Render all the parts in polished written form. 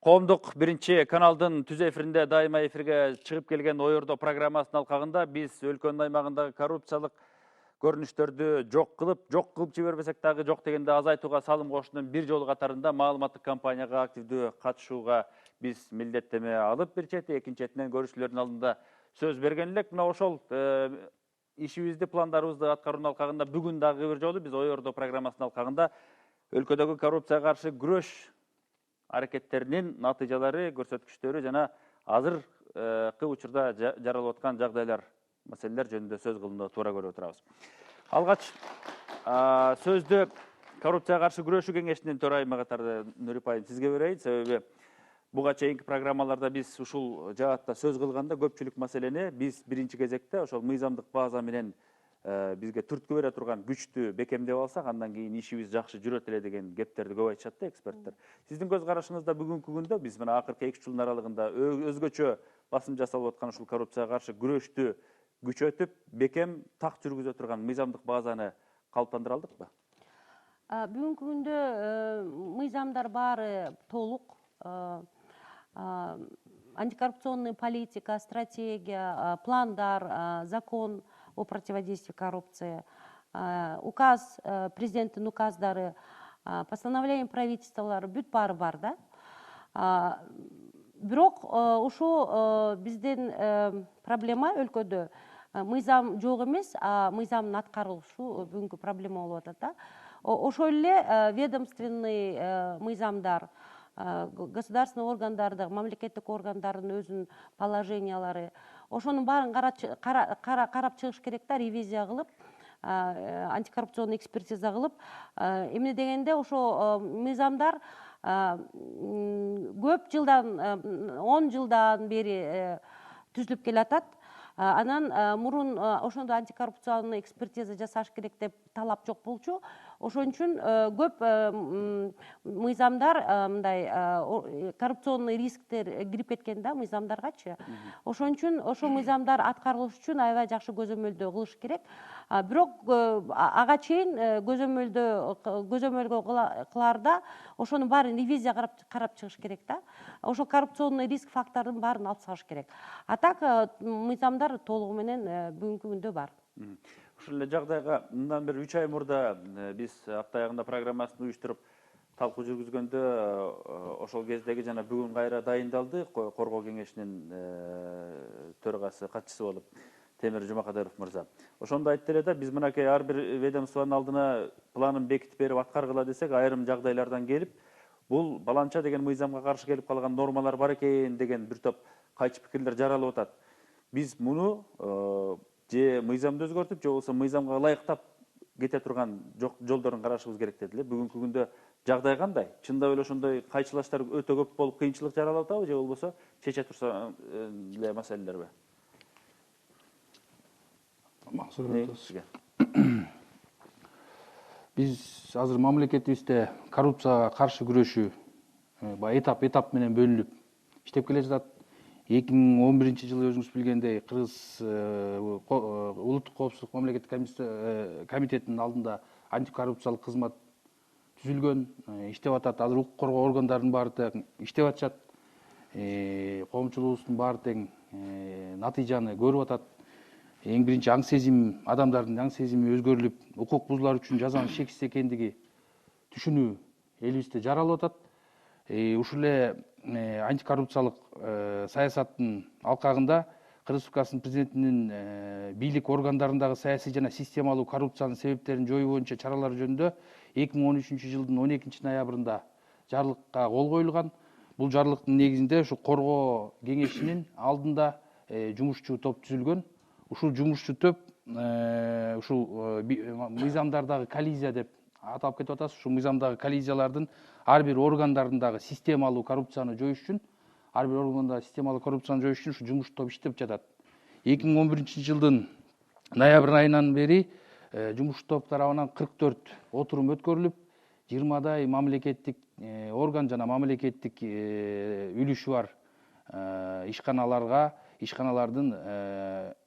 Коомдук биринчи каналдын түз эфиринде дайыма эфирге чыгып келген Ой Ордо программасынын алкагында биз өлкөнүн аймагындагы коррупциялык көрүнүштөрдү жок кылып жибербесек дагы жок дегенде азайтууга салым кошуунун бир жолу катарында маалыматтык кампанияга активдүү катышууга биз милдеттеме алып бир чети, экинчи четинен көрүүчүлөрдүн алдында сөз берген элек. Мына ошол ишибизди, пландарыбызды аткаруунун алкагында бүгүн дагы бир жолу биз Ой Ордо программасынын алкагында өлкөдөгү коррупцияга каршы күрөш аракеттеринин натыйжалары, көрсөткүчтөрү жана азыркы учурда жаралып аткан жагдайлар, маселелер жөнүндө сөз кылууну туура көрүп отурабыз. Алгач сөздү коррупцияга каршы күрөшүү кеңешинин төрайымы катары Нурипа айым сизге берейин. Себеби буга чейинки программаларда биз ушул жаатта сөз кылганда көпчүлүк маселени биз биринчи кезекте ошол мыйзамдык база менен бизге түрткү бере турган күчтү бекемдеп алсак, андан кийин ишибиз жакшы жүрөт эле деген кептерди көп айтышат да эксперттер. Сиздин көз карашыңызда бүгүнкү күндө биз мына акыркы 2 жылдын аралыгында өзгөчө басым жасалып аткан ушул коррупцияга каршы күрөштү күчөтүп, бекем так жүргүзө турган мыйзамдык базаны калыптандыра алдыкпы? Бүгүнкү күндө мыйзамдар баары толук. Антикоррупционный политика, стратегия, пландар, закон о противодействии коррупции, указ, президенттин указдары, постановление правительстволары бүт баары бар да. Бирок ушул биздин проблема өлкөдө мыйзам жок эмес, мыйзамдын аткарылышы бүгүнкү проблема болуп атат да. Ошол эле ведомственный мыйзамдар, государственный органдарды, мамлекеттик органдардын өзүнүн положениялары, ошонун баарын карап чыгыш керек да, ревизия кылып, антикоррупционный экспертиза кылып. Эмне дегенде ошо мыйзамдар көп жылдан, 10 жылдан бери түзүлүп келатат. Анан мурун ошондо антикоррупционный экспертиза жасаш керек деп талап жок болчу. Ошон үчүн көп мыйзамдар мындай коррупционный рисктер кирип кеткен да мыйзамдаргачы. Ошон үчүн ошол мыйзамдар аткарылыш үчүн аябай жакшы көзөмөлдөө кылыш керек. Бирок ага чейин көзөмөлгө кылаарда ошонун баарын ревизия карап чыгыш керек да. Ошол коррупционный риск фактордун баарын алып салыш керек. А так мыйзамдар толугу менен бүгүнкү күндө бар. Ушул эле жагдайга мындан бир 3 ай мурда биз апта аягында программасын уюштуруп талкуу жүргүзгөндө ошол кездеги жана бүгүн кайра дайындалды. Коргоо кеңешинин төрагасы, катчысы болуп Темир Жумакадыров мырза. Ошондо айтты эле да, биз мынакей ар бир ведомствонун алдына планын бекитип берип аткаргыла десек, айрым жагдайлардан келип, бул баланча деген мыйзамга каршы келип калган нормалар бар экен деген бир топ кайчы пикирлер жаралып атат. Биз муну же мыйзамды өзгөртүп, же болбосо мыйзамга ылайыктап кете турган жолдорун карашыбыз керек деди эле. Бүгүнкү күндө жагдай кандай? Чындап эле ошондой кайчылаштар өтө көп болуп, кыйынчылык жаралып атабы, же болбосо чече турса эле маселелерби? Биз азыр мамлекетибизде коррупцияга каршы күрөшүү этап менен бөлүнүп иштеп келе жатат. 2011-жылы өзүңүз билгендей Кыргыз улуттук коопсуздук мамлекеттик комитетинин алдында антикоррупциялык кызмат түзүлгөн, иштеп атат. Азыр укук коргоо органдарынын баары тең иштеп атышат. Коомчулугубуздун баары тең натыйжаны көрүп атат. Эң биринчи аң сезим, адамдардын аң сезими өзгөрүлүп, укук бузуулар үчүн жазанын шексиз экендиги түшүнүү элибизде жаралып атат. Ушул эле антикоррупциялык саясаттын алкагында Кыргыз Республикасынын президентинин бийлик органдарындагы саясий жана системалуу коррупциянын себептерин жоюу боюнча чаралар жөнүндө 2013-жылдын 12-ноябрында жарлыкка кол коюлган. Бул жарлыктын негизинде ушу коргоо кеңешинин алдында жумушчу топ түзүлгөн. Ушул жумушчу топ ушул мыйзамдардагы коллизия деп аталып кетип атат. Ушул мыйзамдагы коллизиялардын ар бир органдарындагы системалуу коррупцияны жоюш үчүн, ушу жумуш топ иштеп жатат. 2011-жылдын ноябрь айынан бери жумуш топ тарабынан 44 отурум өткөрүлүп, 20дай мамлекеттик орган жана мамлекеттик үлүшү бар ишканалардын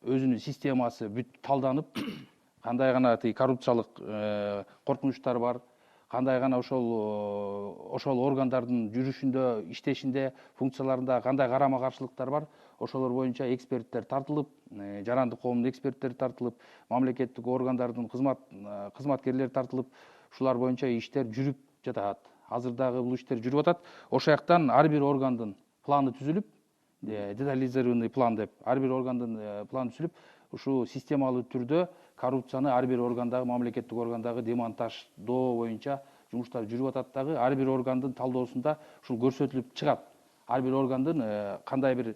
өзүнүн системасы бүт талданып, кандай гана коррупциялык коркунучтар бар, кандай гана ошол органдардын жүрүшүндө, иштешинде, функцияларында кандай карама каршылыктар бар, ошолор боюнча эксперттер тартылып, жарандык коомдун эксперттери тартылып, мамлекеттик органдардын кызматкерлери тартылып, ушулар боюнча иштер жүрүп жатат. Азыр дагы бул иштер жүрүп атат. Ошол жактан ар бир органдын планы түзүлүп, детализированный план деп, ар бир органдын планы түзүлүп, ушул системалуу түрдө коррупцияны ар бир органдагы, мамлекеттик органдагы демонтаждоо боюнча жумуштар жүрүп атат дагы. Ар бир органдын талдоосунда ушул көрсөтүлүп чыгат. Ар бир органдын кандай бир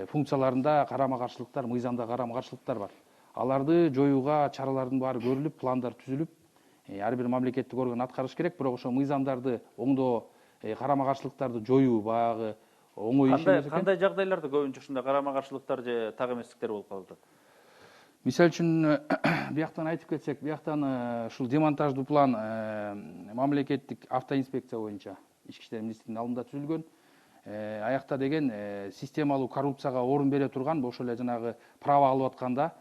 функцияларында карама каршылыктар, мыйзамда карама каршылыктар бар. Аларды жоюуга чаралардын баары көрүлүп, пландар түзүлүп, ар бир мамлекеттик орган аткарыш керек. Бирок ошол мыйзамдарды оңдоо, карама каршылыктарды жоюу баягы оңой иш эмес экен. Кандай жагдайларда көбүнчө ушундай карама каршылыктар же так эместиктер болуп калып атат? Мисалы үчүн бияктан айтып кетсек, бияктан ушул демонтаждуу план мамлекеттик автоинспекция боюнча ички иштер министрлигинин алдында түзүлгөн. Аякта деген системалуу коррупцияга орун бере турган, ошол эле жанагы право алып атканда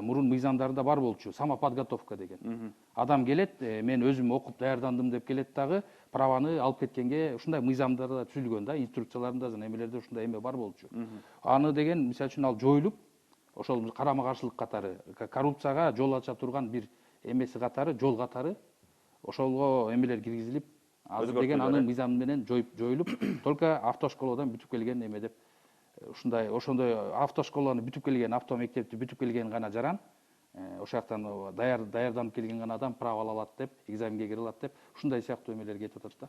мурун мыйзамдарында бар болчу самоподготовка деген. Адам келет, мен өзүм окуп даярдандым деп келет дагы, праваны алып кеткенге ушундай мыйзамдарда түзүлгөн да, инструкцияларында жана эмелерде ушундай эме бар болчу. Аны деген мисалы үчүн ал жоюлуп, ошол карама каршылык катары, коррупцияга жол ача турган бир эмеси катары, жол катары ошолго эмелер киргизилип, азыр деген анын мыйзамы менен жоюлуп, только автошколодон бүтүп келген эме деп ошондой автошколаны бүтүп келген, автомектепти бүтүп келген гана жаран, ошол жактан даярданып келген гана адам право ала алат деп, экзаменге кире алат деп, ушундай сыяктуу эмелер кетип атат да.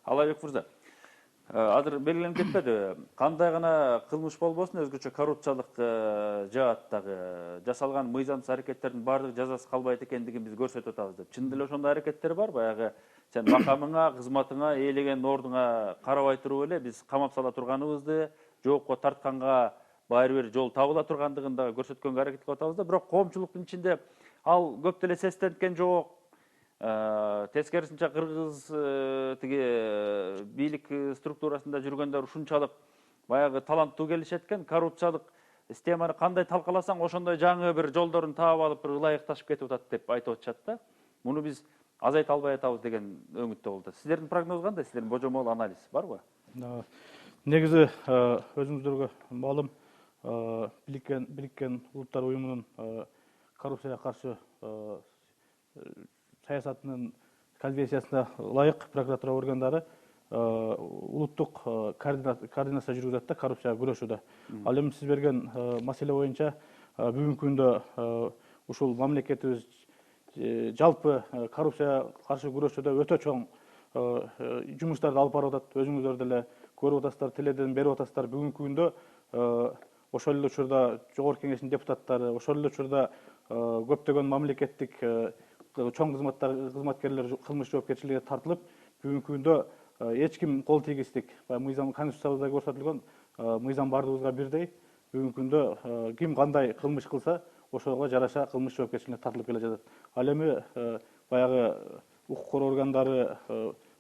Алайбек мырза, азыр белгиленип кетпеди, кандай гана кылмыш болбосун, өзгөчө коррупциялык жааттагы жасалган мыйзамсыз аракеттердин баардыгы жазасыз калбайт экендигин биз көрсөтүп атабыз деп. Чындап эле ошондой аракеттер бар, баягы сен макамыңа, кызматыңа, ээлеген ордуңа карабай туруп эле биз камап сала турганыбызды, жоопко тартканга баары бир жол табыла тургандыгын да көрсөткөнгө аракет кылып атабыз да, бирок коомчулуктун ичинде ал көп деле сестенткен жок. Тескерисинче кыргыз тиги бийлик структурасында жүргөндөр ушунчалык баягы таланттуу келишет экен, коррупциялык системаны кандай талкаласаң, ошондой жаңы бир жолдорун таап алып, бир ылайыкташып кетип атат деп айтып атышат да. Муну биз азайта албай атабыз деген өңүттө болду. Сиздердин прогноз кандай? Сиздердин божомол анализ барбы? Негизи өзүңүздөргө маалым, Бириккен Улуттар Уюмунун коррупцияга каршы саясатынын конвенциясына ылайык прокуратура органдары улуттук координация жүргүзөт да коррупцияга күрөшүүдө. Ал эми сиз берген маселе боюнча бүгүнкү күндө ушул мамлекетибиз жалпы коррупцияга каршы күрөшүүдө өтө чоң жумуштарды алып барып атат. Өзүңүздөр деле көрүп атасыздар, теледен берип атасыздар. Бүгүнкү күндө ошол эле учурда Жогорку Кеңештин депутаттары, ошол эле учурда көптөгөн мамлекеттик чоң кызматкерлер кылмыш жоопкерчиликке тартылып, бүгүнкү күндө эч ким кол тийгиздик. Мыйзам конституциябызда көрсөтүлгөн мыйзам бардыгыбызга бирдей. Бүгүнкү күндө ким кандай кылмыш кылса, ошого жараша кылмыш жоопкерчилигине тартылып келе жатат. Ал эми баягы укук коргоо органдары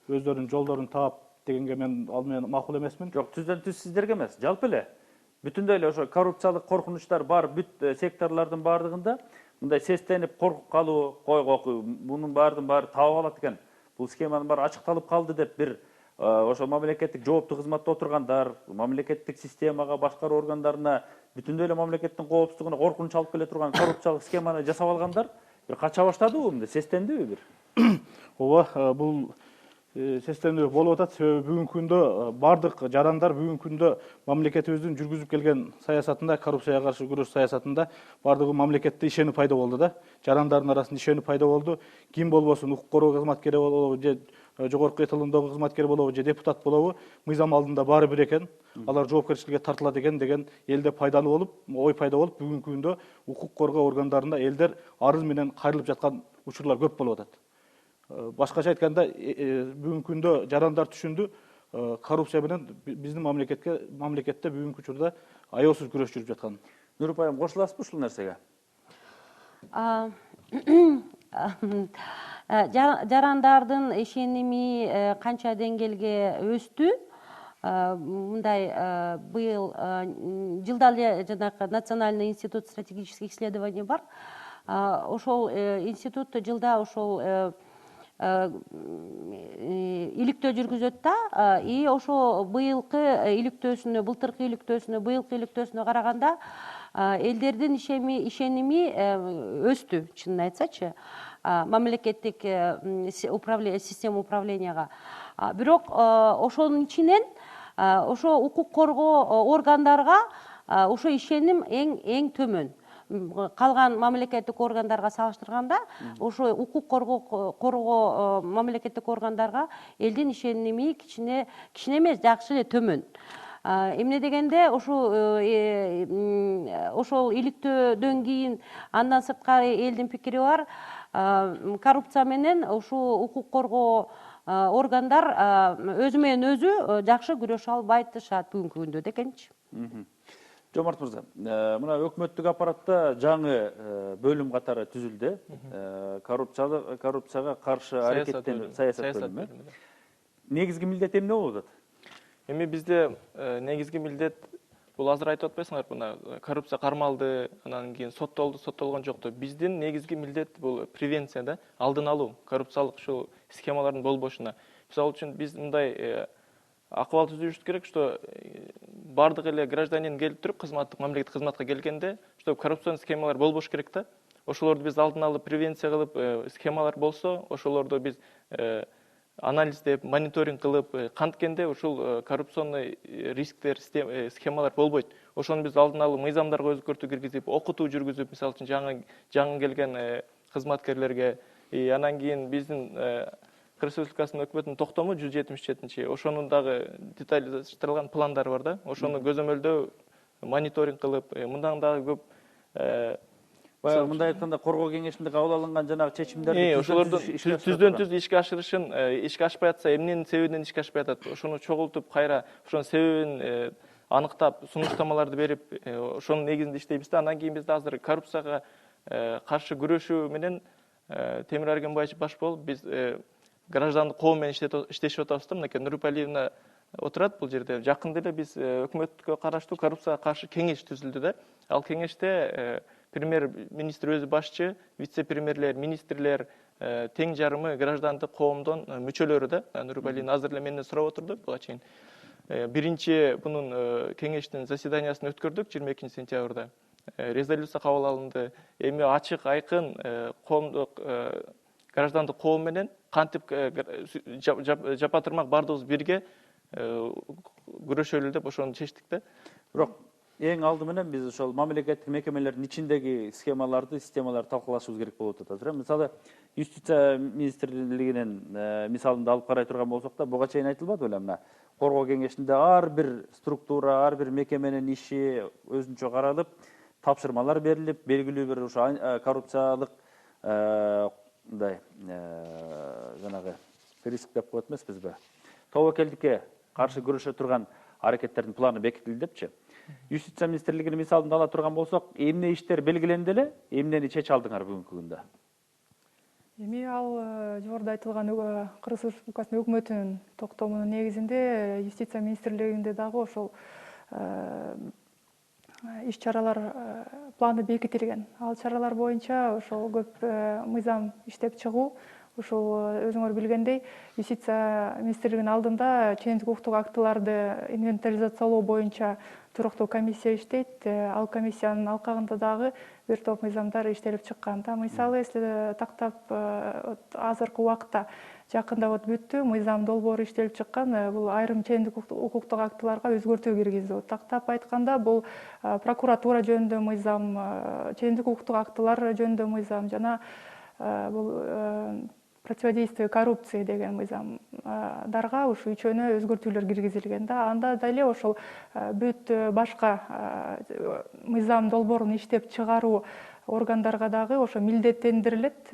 өздөрүнүн жолдорун таап дегенге мен ал менен макул эмесмин. Жок, түздөн түз сиздерге эмес, жалпы эле бүтүндөй эле ошо коррупциялык коркунучтар бар бүт секторлордун баардыгында мындай сестенип коркуп калуу, койгоку, мунун баары таап алат экен. Бул схеманын баары ачыкталып калды деп бир ошо мамлекеттик жооптуу кызматта отургандар, мамлекеттик системага, башкаруу органдарына, бүтүндөй эле мамлекеттин коопсуздугуна коркунуч алып келе турган коррупциялык схеманы жасап алгандар бир кача баштадыбы, мындай сестендиби бир? Ооба, бул сестендүү болуп атат. Себеби бүгүнкү күндө бардык жарандар бүгүнкү күндө мамлекетибиздин жүргүзүп келген саясатында, коррупцияга каршы күрөш саясатында бардыгы мамлекетте ишенүү пайда болду да. Жарандардын арасында ишенүү пайда болду. Ким болбосун, укук коргоо кызматкери болобу, же жогорку эталондогу кызматкер болобу, же депутат болобу, мыйзам алдында баары бир экен. Алар жоопкерчиликке тартылат экен деген элде пайдалуу болуп, ой пайда болуп, бүгүнкү күндө укук коргоо органдарында элдер арыз менен кайрылып жаткан учурлар көп болуп атат. Башкача айтканда, бүгүнкү күндө жарандар түшүндү, коррупция менен биздин мамлекетте бүгүнкү учурда аеосуз күрөш жүрүп жаткан. Нуруп айым, кошуласызбы ушул нерсеге? Жарандардын ишеними канча деңгээлге өстү? Мындай быйыл жылда эле жанагы Национальный институт стратегических исследований бар. Ошол институт жылда ошол иликтөө жүргүзөт да, и ошо быйылкы иликтөөсүнө, былтыркы иликтөөсүнө, быйылкы иликтөөсүнө караганда элдердин ишеними өстү, чынын айтсачы, мамлекеттик система управленияга. Бирок ошонун ичинен ошо укук коргоо органдарга ошо ишеним эң төмөн. Калган мамлекеттик органдарга салыштырганда ошо укук коргоо мамлекеттик органдарга элдин ишеними кичине эмес, жакшы эле төмөн. Эмне дегенде ошол иликтөөдөн кийин андан сырткары элдин пикири бар, коррупция менен ушул укук коргоо органдар өзү менен өзү жакшы күрөшө албайтышат бүгүнкү күндө декенчи. Жомарт мырза, мына өкмөттүк аппаратта жаңы бөлүм катары түзүлдү. Коррупцияга каршы аракеттенүү саясат бөлүмү. Негизги милдет эмне болуп атат? Эми бизде негизги милдет бул азыр айтып атпайсыңар, мына коррупция кармалды, анан кийин соттолгон жокту. Биздин негизги милдет бул превенция да, алдын алуу, коррупциялык ушул схемалардын болбошуна. Мисалы үчүн биз мындай акыбал түзүшүбүз керек, что бардык эле гражданин келип туруп мамлекеттик кызматка келгенде, что коррупционный схемалар болбош керек да. Ошолорду биз алдын алып превенция кылып, схемалар болсо, ошолорду биз анализдеп, мониторинг кылып, канткенде ушул коррупционный рисктер, схемалар болбойт. Ошону биз алдын алып мыйзамдарга өзгөртүү киргизип, окутуу жүргүзүп, мисалы үчүн жаңы келген кызматкерлерге, анан кийин биздин Кыргыз Республикасынын өкмөтүнүн токтому 177, ошонун дагы детализаштырылган пландары бар да. Ошону көзөмөлдөө, мониторинг кылып, мындан дагы көп Баягы мындай айтканда коргоо кеңешинде кабыл алынган жанагы чечимдерди ошолордун түздөн түз ишке ашырышын, ишке ашпай атса, эмненин себебинен ишке ашпай атат, ошону чогултуп, кайра ошонун себебин аныктап, сунуштамаларды берип, ошонун негизинде иштейбиз да. Андан кийин бизде азыр коррупцияга каршы күрөшүү менен Темир Аргенбаевич баш болуп, биз граждандык коом менен иштешип атабыз да. Мынакей Нурипалиевна отурат бул жерде. Жакында эле биз өкмөткө караштуу коррупцияга каршы кеңеш түзүлдү да. Ал кеңеште премьер-министр өзү башчы, вице-премьерлер, министрлер, тең жарымы граждандык коомдон мүчөлөрү да. Нурипалиевна азыр эле менден сурап отурду буга чейин. Биринчи бунун кеңештин заседаниясын өткөрдүк 22 сентябрда. Резолюция кабыл алынды. Эми ачык, айкын коомдук граждандык коом менен кантип жапа турмак бардыгыбыз бирге күрөшөлү деп ошону чечтик да. Бирок эң алды менен биз ошол мамлекеттик мекемелердин ичиндеги системаларды талкуулашыбыз керек болуп атат азыр. Мисалы, юстиция министрлигинин мисалында алып карай турган болсок да, буга чейин айтылбады беле, мына коргоо кеңешинде ар бир структура, ар бир мекеменин иши өзүнчө каралып, тапшырмалар берилип, белгилүү бир ошо коррупциялык мындай жанагы риск деп коет эмеспизби? Тобокелдикке каршы күрөшө турган аракеттердин планы бекитилди депчи. Юстиция министрлигинин мисалында ала турган болсок, эмне иштер белгиленди эле, эмнени чече алдыңар бүгүнкү күндө? Эми ал жогоруда айтылган Кыргыз Республикасынын өкмөтүнүн токтомунун негизинде юстиция министрлигинде дагы ошол иш-чаралар планы бекитилген. Ал чаралар боюнча ошол көп мыйзам иштеп чыгуу, ушул өзүңөр билгендей, юстиция министрлигинин алдында ченемдик укуктук актыларды инвентаризациялоо боюнча туруктуу комиссия иштейт. Ал комиссиянын алкагында дагы бир топ мыйзамдар иштелип чыккан. Мисалы, эсте тактап, азыркы убакта жакында бүттү, мыйзам долбоору иштелип чыккан. Бул айрым ченемдик укуктук актыларга өзгөртүү киргизүү. Тактап айтканда, бул прокуратура жөнүндө мыйзам, ченемдик укуктук актылар жөнүндө мыйзам жана бул противодействие коррупции деген мыйзамдарга ушу үчөөнө өзгөртүүлөр киргизилген да. Анда деле ошол бүт башка мыйзам долбоорун иштеп чыгаруу органдарга дагы ошо милдеттендирилет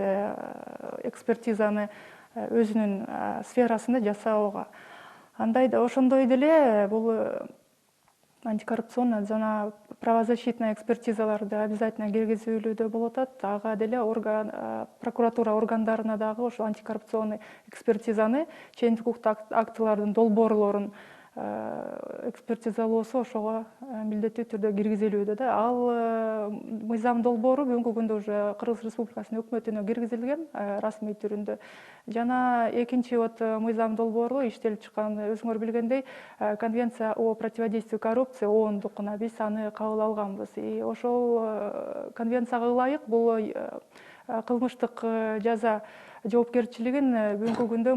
экспертизаны өзүнүн сферасында жасоого. Ошондой деле бул антикоррупционный жана правозащитный экспертизаларды обязательно киргизүүлүү болуп атат. Ага деле прокуратура органдарына дагы ошо антикоррупционный экспертизаны, ченемдик укуктук актылардын долбоорлорун экспертизалоосу ошого милдеттүү түрдө киргизилүүдө да. Ал мыйзам долбоору бүгүнкү күндө уже Кыргыз Республикасынын өкмөтүнө киргизилген расмий түрүндө. Жана экинчи мыйзам долбоору иштелип чыккан, өзүңөр билгендей, Конвенция о противодействии коррупции ООНдукуна биз аны кабыл алганбыз. И ошол конвенцияга ылайык бул кылмыштык жаза жоопкерчилигин бүгүнкү күндө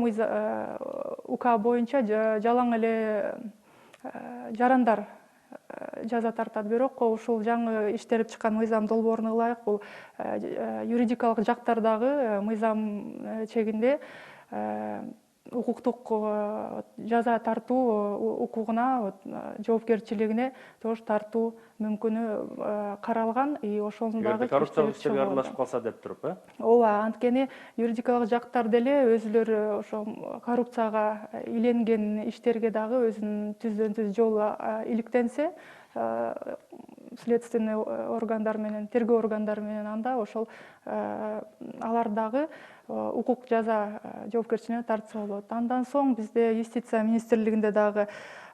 УК боюнча жалаң эле жарандар жаза тартат. Бирок ушул жаңы иштелип чыккан мыйзам долбооруна ылайык бул юридикалык жактардагы мыйзам чегинде укуктук жаза тартуу укугуна, жоопкерчилигине тоже тартуу мүмкүнү каралган. И ошонун дагы коррупциялык иштерге аралашып калса деп туруп, ооба, анткени юридикалык жактар деле өзүлөрү ошо коррупцияга иленген иштерге дагы өзүнүн түздөн түз жолу иликтенсе, следственный органдар менен, тергөө органдары менен анда ошол алар дагы укук жаза жоопкерчилигине тартса болот. Андан соң бизде юстиция министрлигинде дагы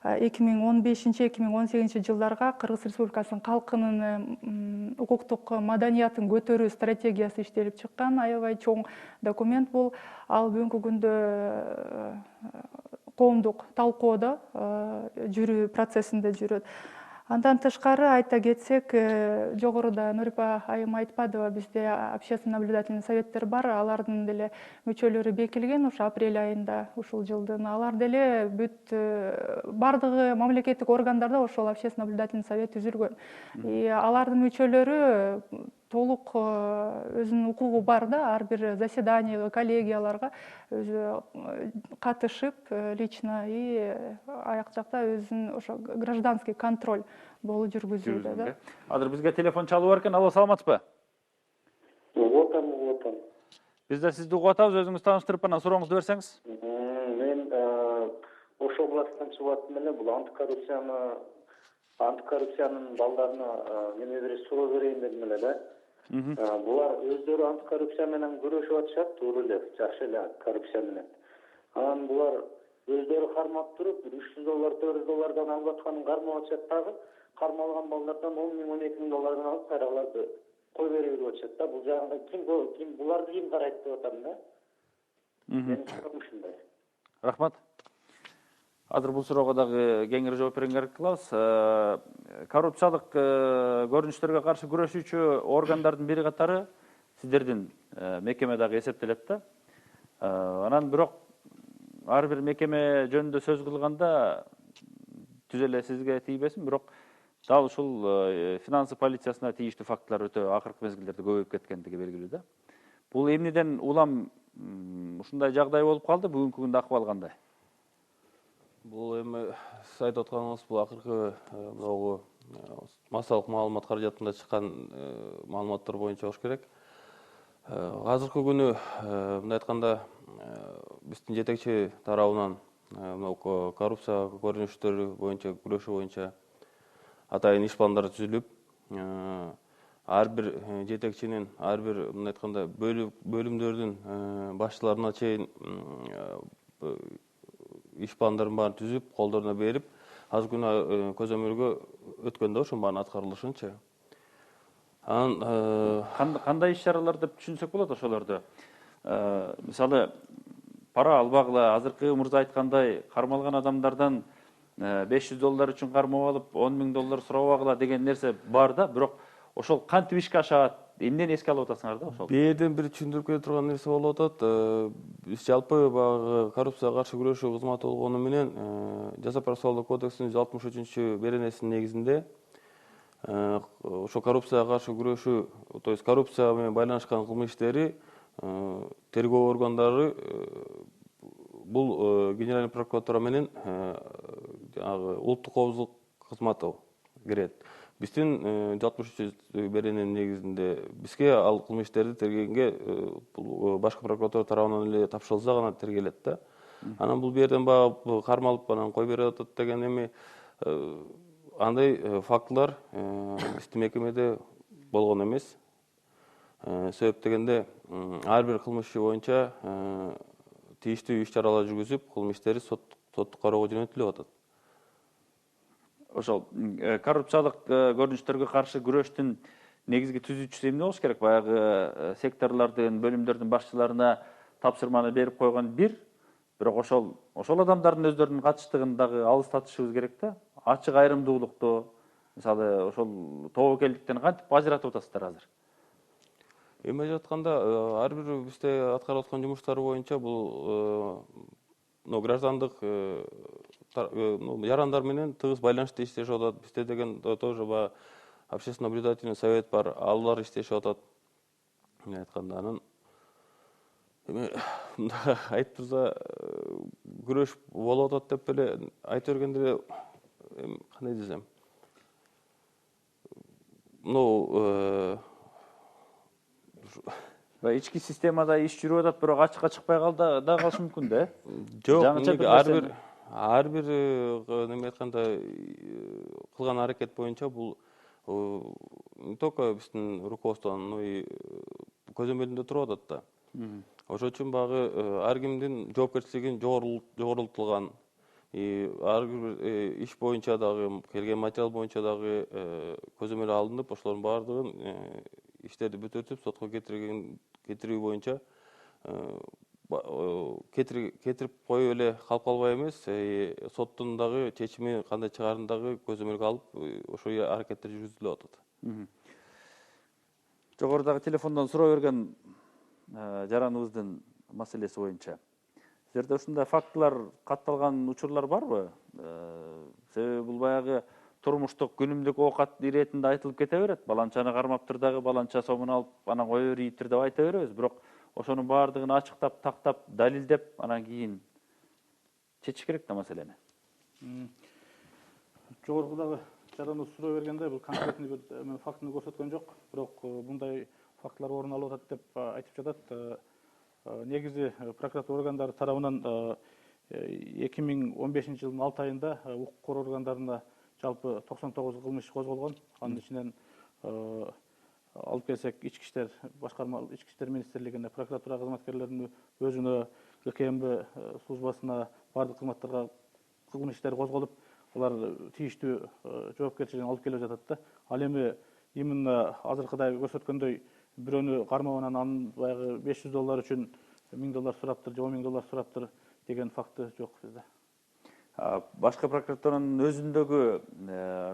2015-2018 жылдарга Кыргыз Республикасынын калкынын укуктук маданиятын көтөрүү стратегиясы иштелип чыккан. Аябай чоң документ бул. Ал бүгүнкү күндө коомдук талкоодо жүрүү процессинде жүрөт. Андан тышкары айта кетсек, жогоруда Нурипа айым айтпадыбы, бизде общественно наблюдательный советтер бар, алардын деле мүчөлөрү бекилген ушу апрель айында ушул жылдын. Алар деле бүт бардыгы мамлекеттик органдарда ошол общественно наблюдательный совет түзүлгөн. И алардын мүчөлөрү толук өзүнүн укугу бар да, ар бир заседанияга, коллегияларга өзү катышып лично и аяк жакта өзүнүн ошо гражданский контроль болуп жүргүзүүдө да. Азыр бизге телефон чалып бар экен. Алло, саламатсызбы? Угуп атам. Биз да сизди угуп атабыз. Өзүңүз тааныштырып, анан сурооңузду берсеңиз. Мен Ош областынан чыгып аттым эле. Бул антикоррупциянын балдарына мен бир суроо берейин дедим эле да. Булар өздөрү антикоррупция менен күрөшүп атышат, туура эле, жакшы эле коррупция менен. Анан булар өздөрү кармап туруп, $300, $400 алып атканын кармап атышат дагы. Кармалган балдардан $10,000, $12,000 алып кайраларды кой берип атышат да. Бул жагында ким буларды ким карайт деп атам да. Мен ушундай. Рахмат. Азыр бул суроого дагы кеңири жооп бергенге аракет кылабыз. Коррупциялык көрүнүштөргө каршы күрөшүүчү органдардын бири катары сиздердин мекеме дагы эсептелет да. Анан бирок ар бир мекеме жөнүндө сөз кылганда түз эле сизге тийбесин, бирок дал ушул финансы полициясына тийиштүү фактылар өтө акыркы мезгилдерде көбөйүп кеткендиги белгилүү да. Бул эмнеден улам ушундай жагдай болуп калды? Бүгүнкү күндө акыбал кандай? Бул эми сиз айтып атканыңыз бул акыркы могу массалык маалымат каражатында чыккан маалыматтар боюнча болуш керек. Азыркы күнү мындай айтканда биздин жетекчи тарабынан коррупция көрүнүштөрү боюнча күрөшүү боюнча атайын иш пландар түзүлүп, ар бир жетекчинин, ар бир мындай айтканда бөлүмдөрдүн башчыларына чейин иш пландарын баарын түзүп, колдоруна берип, азыр күнү көзөмөлгө өткөн да ошонун баарын аткарылышынчы. Анан кандай иш-чаралар деп түшүнсөк болот ошолорду? Мисалы, пара албагыла, азыркы мырза айткандай, кармалган адамдардан $500 үчүн кармап алып, $10,000 сурабагыла деген нерсе бар да, бирок ошол кантип ишке ашат? Эмнени эске алып атасыңар да ошол? Бээрден бир түшүндүрүп бере турган нерсе болуп атат. Биз жалпы багы коррупцияга каршы күрөшүү кызматы болгону менен Жаза процессуалдык кодекстин 163 беренесинин негизинде ошо коррупцияга каршы күрөшүү, то есть коррупция менен байланышкан кылмыш иштери тергөө органдары бул Генеральный прокуратура менен жанагы улуттук коопсуздук кызматы кирет. Биздин 63 берененин негизинде бизге ал кылмыш иштерди тергегенге башкы прокуратура тарабынан эле тапшырылса гана тергелет да. Анан бул берден багып кармалып анан кой берип атат деген эми андай фактылар биздин мекемеде болгон эмес. Себеп дегенде ар бир кылмыш иши боюнча тийиштүү иш-чаралар жүргүзүп, кылмыш иштери соттук кароого жөнөтүлүп атат. ошол коррупциялык көрүнүштөргө каршы күрөштүн негизги түзүүчүсү эмне болуш керек? Баягы секторлордун, бөлүмдөрдүн башчыларына тапшырманы берип койгон бирок ошол адамдардын өздөрүнүн катыштыгын дагы алыстатышыбыз керек да. Ачык айрымдуулукту, мисалы ошол тобокелдиктен кантип ажыратып атасыздар азыр? Эми айтып атканда, ар бир бизде аткарып аткан жумуштар боюнча бул граждандык жарандар менен тыгыз байланышта иштешип атат. Бизде деген тоже баягы общественно наблюдательный совет бар, алар иштешип атат. Эмне айтканда, анан эми мындай айтып турса күрөш болуп атат деп эле айта бергенде эле эми кандай десем, Ички системада иш жүрүп атат, бирок ачыкка чыкпай да калышы мүмкүн да. жок, Жаңыча бир ар бир неме айтканда кылган аракет боюнча бул не только биздин руководствонун, но и көзөмөлүндө туруп атат да. Ошон үчүн баягы ар кимдин жоопкерчилигин жогорултулган, ар бир иш боюнча дагы, келген материал боюнча дагы көзөмөл алынып, ошолордун баардыгын иштерди бүтүртүп сотко кетирүү боюнча кетирип коюп эле калып калбай эмес, соттун дагы чечими кандай чыгаарын дагы көзөмөлгө алып, ошол аракеттер жүргүзүлүп атат. Жогорудагы телефондон суроо берген жараныбыздын маселеси боюнча силерде ушундай фактылар катталган учурлар барбы? Себеби бул баягы турмуштук күнүмдүк оокат иретинде айтылып кете берет. Баланчаны кармаптыр дагы, баланча сомун алып, анан кое бериптир деп айта беребиз. Бирок ошонун баардыгын ачыктап, тактап, далилдеп, анан кийин чечиш керек да маселени. Жогорудагы жараныбыз суроо бергенде бул конкретный бир фактыны көрсөткөн жок, бирок мындай фактылар орун алып атат деп айтып жатат. Негизи прокуратура органдары тарабынан 2015 жылдын 6 айында укук коргоо органдарына жалпы 99 кылмыш козголгон. Анын ичинен алып келсек, ички иштер министрлигине, прокуратура кызматкерлеринин өзүнө, ГКМБ службасына, бардык кызматтарга кылмыш иштери козголуп, алар тийиштүү жоопкерчилигин алып келип жатат да. Ал эми именно азыркыдай көрсөткөндөй бирөөнү кармап анан баягы $500 үчүн $1000 сураптыр, же $10,000 сураптыр деген факты жок бизде. Башкы прокуратуранын өзүндөгү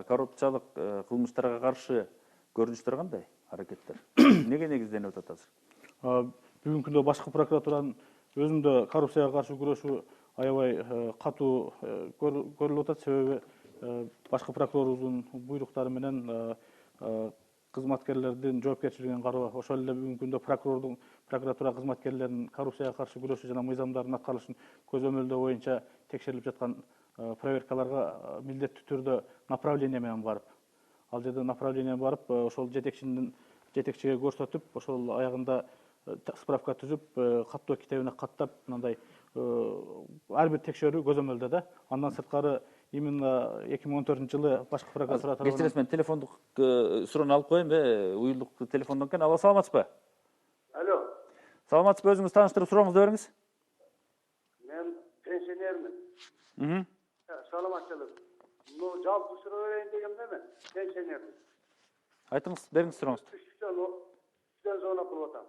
коррупциялык кылмыштарга каршы көрүнүштөр кандай аракеттер? Неге негизденип атат азыр? Бүгүнкү күндө башкы прокуратуранын өзүндө коррупцияга каршы күрөшүү аябай катуу көрүлүп атат. Себеби башкы прокурорубуздун буйруктары менен кызматкерлердин жоопкерчилигин кароо, ошол эле бүгүнкү күндө прокуратура кызматкерлеринин коррупцияга каршы күрөшүү жана мыйзамдардын аткарылышын көзөмөлдөө боюнча текшерилип жаткан проверкаларга милдеттүү түрдө направление менен барып, ал жерде направление барып, ошол жетекчиге көрсөтүп, ошол аягында справка түзүп, каттоо китебине каттап, мындай ар бир текшерүү көзөмөлдө да. Андан сырткары именно 2014 жылы башкы прокуратура тарабынан Кечиресиз, мен телефондук суроону алып коеюн, уюлдук телефондон экен. Алло, саламатсызбы? Алло, Саламатсызбы, өзүңүз тааныштырып сурооңузду бериңиз. мен пенсионермин. Саламатчылык. Жалпы суроо берейин дегенде мен пенсионермин. Айтыңыз, бериңиз сурооңузду. Үчтөн зона кылып атам.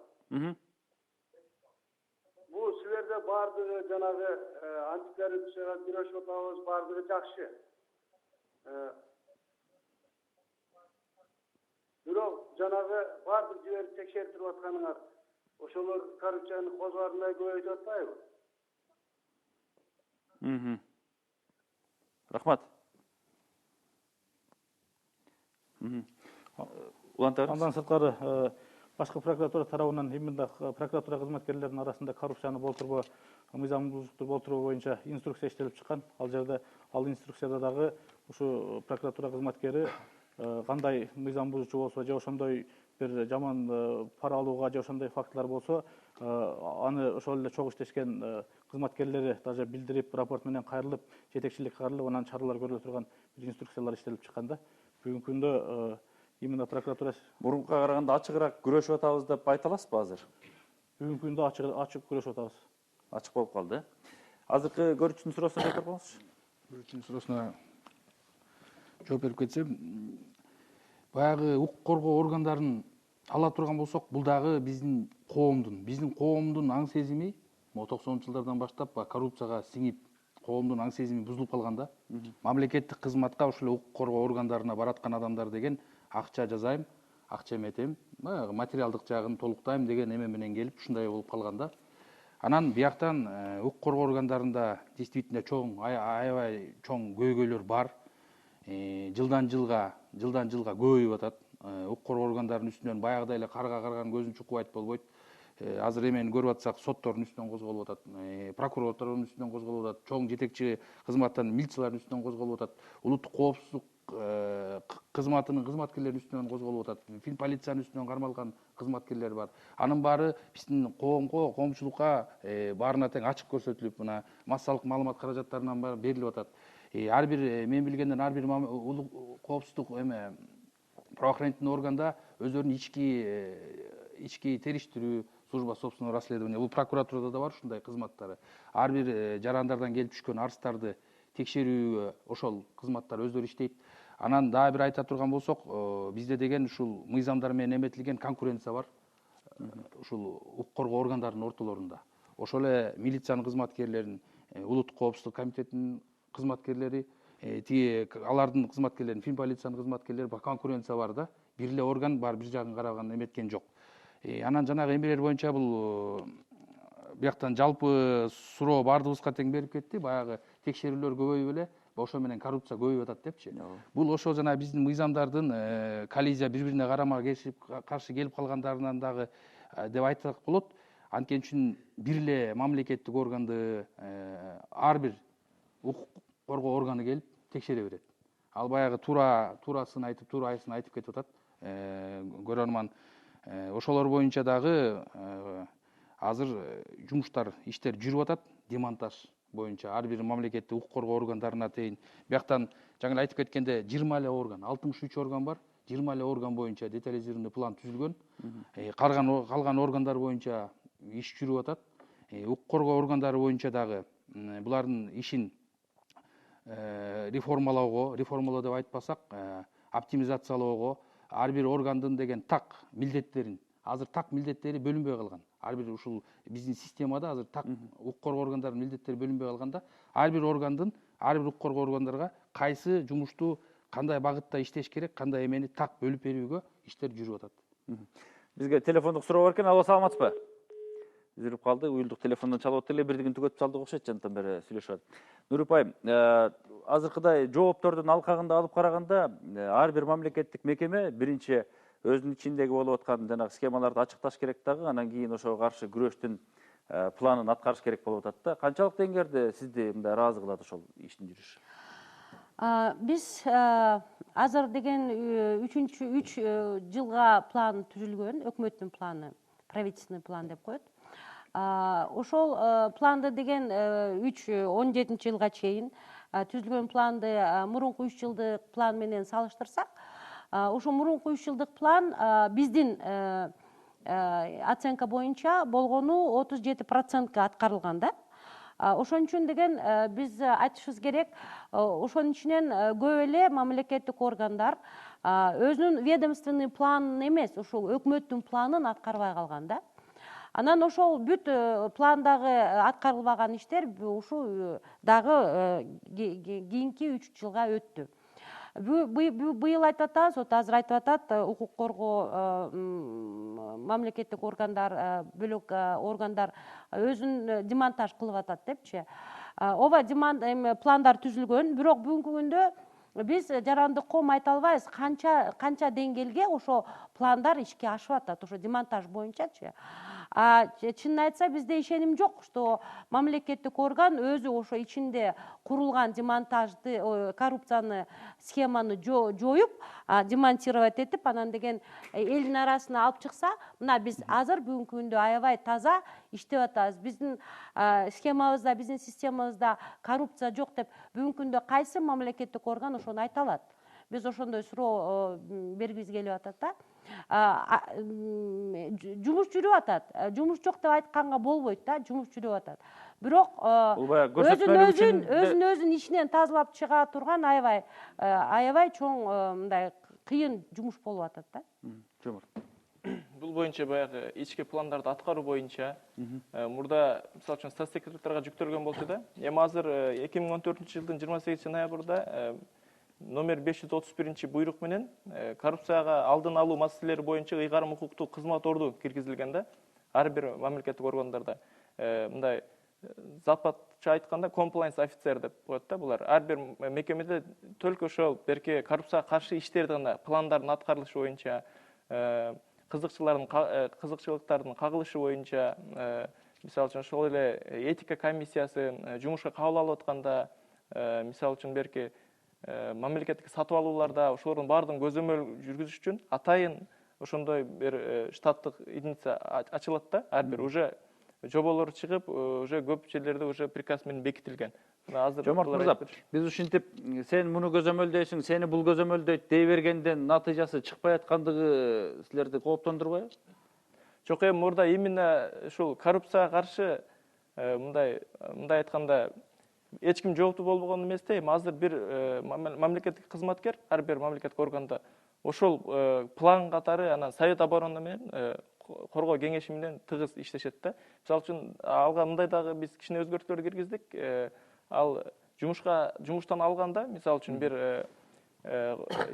Бул силерде бардыгы жанагы антикоррупцияга күрөшүп атабыз, бардыгы жакшы. Бирок жанагы бардык жерди текшертип атканыңар ошолор коррупцияны козгоорундай көбөйтүп атпайбы? Рахмат. Андан сырткары башкы прокуратура тарабынан именно прокуратура кызматкерлеринин арасында коррупцияны болтурбоо, мыйзам бузуктукту болтуруу боюнча инструкция иштелип чыккан. Ал жерде ал инструкцияда дагы ушу прокуратура кызматкери кандай мыйзам бузуучу болсо, же ошондой бир жаман пара алууга же ошондой фактылар болсо, аны ошол эле чогуу иштешкен кызматкерлери даже билдирип, рапорт менен кайрылып, жетекчиликке кайрылып, анан чаралар көрүлө турган бир инструкциялар иштелип чыккан да. Бүгүнкү күндө именно прокуратура Мурункуга караганда ачыгыраак күрөшүп атабыз деп айта аласызбы азыр? Бүгүнкү күндө ачык күрөшүп атабыз. Ачык болуп калды. Азыркы көрүүчүнүн суроосуна жооп бериңизчи. Көрүүчүнүн суроосуна жооп берип кетсем, баягы укук коргоо органдарын ала турган болсок, бул дагы биздин коомдун аң сезими 90 жылдардан баштап коррупцияга сиңип, коомдун аң сезими бузулуп калган да. Мамлекеттик кызматка ушул укук коргоо органдарына бараткан адамдар деген акча жазайм, акча эметем, материалдык жагын толуктайм деген эме менен келип ушундай болуп калган да. Анан бияктан укук коргоо органдарында действительно чоң, аябай чоң көйгөйлөр бар. Жылдан жылга көбөйүп атат. Укук коргоо органдарынын үстүнөн баягыдай эле карга карган көзүн чукуп айтып болбойт. Азыр эмени көрүп атсак, соттордун үстүнөн козголуп атат, прокуратуранын үстүнөн козголуп атат, чоң жетекчи кызматтан милициялардын үстүнөн козголуп атат, улуттук коопсуздук кызматынын кызматкерлеринин үстүнөн козголуп атат, фин полициянын үстүнөн кармалган кызматкерлер бар. Анын баары биздин коомчулукка баарына тең ачык көрсөтүлүп, мына массалык маалымат каражаттарынан баары берилип атат. Ар бир мен билгенден ар бир коопсуздук правоохранительный органда өздөрүнүн ички териштирүү, служба собственного расследования, бул прокуратурада да бар ушундай кызматтары. Ар бир жарандардан келип түшкөн арыздарды текшерүүгө ошол кызматтар өздөрү иштейт. Анан дагы бир айта турган болсок, бизде деген ушул мыйзамдар менен эметилген конкуренция бар. Ушул укук коргоо органдарынын ортолорунда. Ошол эле милициянын кызматкерлеринин, улуттук коопсуздук комитетинин кызматкерлери, алардын кызматкерлеринин, фин полициянын кызматкерлери конкуренция бар да. Бир эле орган бар, бир жагын караган эметкен жок. Анан жанагы эмелер боюнча бул бияктан жалпы суроо баардыгыбызга тең берип кетти. Баягы текшерүүлөр көбөйүп эле, ошо менен коррупция көбөйүп атат депчи. Бул ошо жана биздин мыйзамдардын коллизия бири-бирине карама каршы келип калгандарынан дагы деп айтсак болот. Анткени үчүн бир эле мамлекеттик органды ар бир укук коргоо органы келип текшере берет. Ал баягы туурасын айтып, туурасын айтып кетип атат. Көрөрман ошолор боюнча дагы азыр жумуштар, иштер жүрүп атат. Демонтаж боюнча ар бир мамлекеттик укук коргоо органдарына тейин. Бияктан жаңы айтып кеткенде 20 эле орган, 63 орган бар. 20 эле орган боюнча детализированный план түзүлгөн. Калган органдар боюнча иш жүрүп атат. Укук коргоо органдары боюнча дагы булардын ишин реформалоо деп айтпасак, оптимизациялоого, ар бир органдын деген так милдеттерин, азыр так милдеттери бөлүнбөй калган. Ар бир ушул биздин системада азыр так укук коргоо органдарынын милдеттери бөлүнбөй калганда, ар бир органдын, ар бир укук коргоо органдарга кайсы жумушту кандай багытта иштеш керек, кандай эмени так бөлүп берүүгө иштер жүрүп атат. Бизге телефондук суроо бар экен. Алло, саламатсызбы? Үзүлүп калды. Уюлдук телефондон чалып атты эле, бирдигин түгөтүп салдык окшойт, жантан бери сүйлөшүп атат. Нурип айым, азыркыдай жооптордун алкагында алып караганда, ар бир мамлекеттик мекеме биринчи өзүнүн ичиндеги болуп аткан жанагы схемаларды ачыкташ керек дагы, анан кийин ошого каршы күрөштүн планын аткарыш керек болуп атат да. Канчалык деңгээлде сизди мындай ыраазы кылат ошол иштин жүрүшү? Биз азыр деген 3 жылга план түзүлгөн, өкмөттүн планы, правительственный план деп коет. Ошол планды деген 17 жылга чейин түзүлгөн планды мурунку 3 жылдык план менен салыштырсак, ошо мурунку 3 жылдык план биздин оценка боюнча болгону 37%га аткарылган да. Ошон үчүн деген биз айтышыбыз керек, ошонун ичинен көп эле мамлекеттик органдар өзүнүн ведомственный планын эмес, ошол өкмөттүн планын аткарбай калган да. Анан ошол бүт пландагы аткарылбаган иштер ушу дагы кийинки 3 жылга өттү. Быйыл айтып атабыз, вот азыр айтып атат, укук коргоо мамлекеттик органдар, бөлөк органдар өзүн демонтаж кылып атат депчи. Ооба, пландар түзүлгөн, бирок бүгүнкү күндө биз жарандык коом айта албайбыз канча деңгээлге ошо пландар ишке ашып атат, ошо демонтаж боюнчачы. Чынын айтса, бизде ишеним жок, что мамлекеттик орган өзү ошо ичинде курулган демонтажды, коррупцияны, схеманы жоюп, демонтировать этип, анан деген элдин арасына алып чыкса, мына биз азыр бүгүнкү күндө аябай таза иштеп атабыз. Биздин схемабызда, биздин системабызда коррупция жок деп бүгүнкү күндө кайсы мамлекеттик орган ошону айта алат? Биз ошондой суроо бергибиз келип атат да. Жумуш жүрүп атат. Жумуш жок деп айтканга болбойт да, жумуш жүрүп атат. бирок Бул баягы көрсөтмөлүк үчүн өзүн ичинен тазалап чыга турган аябай чоң мындай кыйын жумуш болуп атат да. Жомарт. Бул боюнча баягы ички пландарды аткаруу боюнча мурда мисалы үчүн статс секретарга жүктөлгөн болчу да. Эми азыр 2014-жылдын 28 ноябрда номер 531 буйрук менен коррупцияга алдын алуу маселелери боюнча ыйгарым укуктук кызмат орду киргизилген да. Ар бир мамлекеттик органдарда мындай западча айтканда комплайнс офицер деп коет да. Булар ар бир мекемеде только ошол берки коррупцияга каршы иштерди гана пландардын аткарылышы боюнча, кызыкчылыктардын кагылышы боюнча, мисалы үчүн ошол эле этика комиссиясы жумушка кабыл алып атканда, мисалы үчүн берки мамлекеттик сатып алууларда ошолордун баардыгын көзөмөл жүргүзүш үчүн атайын ошондой бир штаттык единица ачылат да. Ар бир уже жоболор чыгып, уже көп жерлерде уже приказ менен бекитилген. Азыр Жомарт мырза, биз ушинтип сен муну көзөмөлдөйсүң, сени бул көзөмөлдөйт дей бергенден натыйжасы чыкпай аткандыгы силерди кооптондурбайбы? Жок, эми мурда именно ушул коррупцияга каршы мындай айтканда эч ким жооптуу болбогон эмес да. Эми азыр бир мамлекеттик кызматкер ар бир мамлекеттик органда ошол план катары анан совет обороны менен коргоо кеңеши менен тыгыз иштешет да. Мисалы үчүн алга мындай дагы биз кичине өзгөртүүлөр киргиздик. Ал жумуштан алганда, мисалы үчүн бир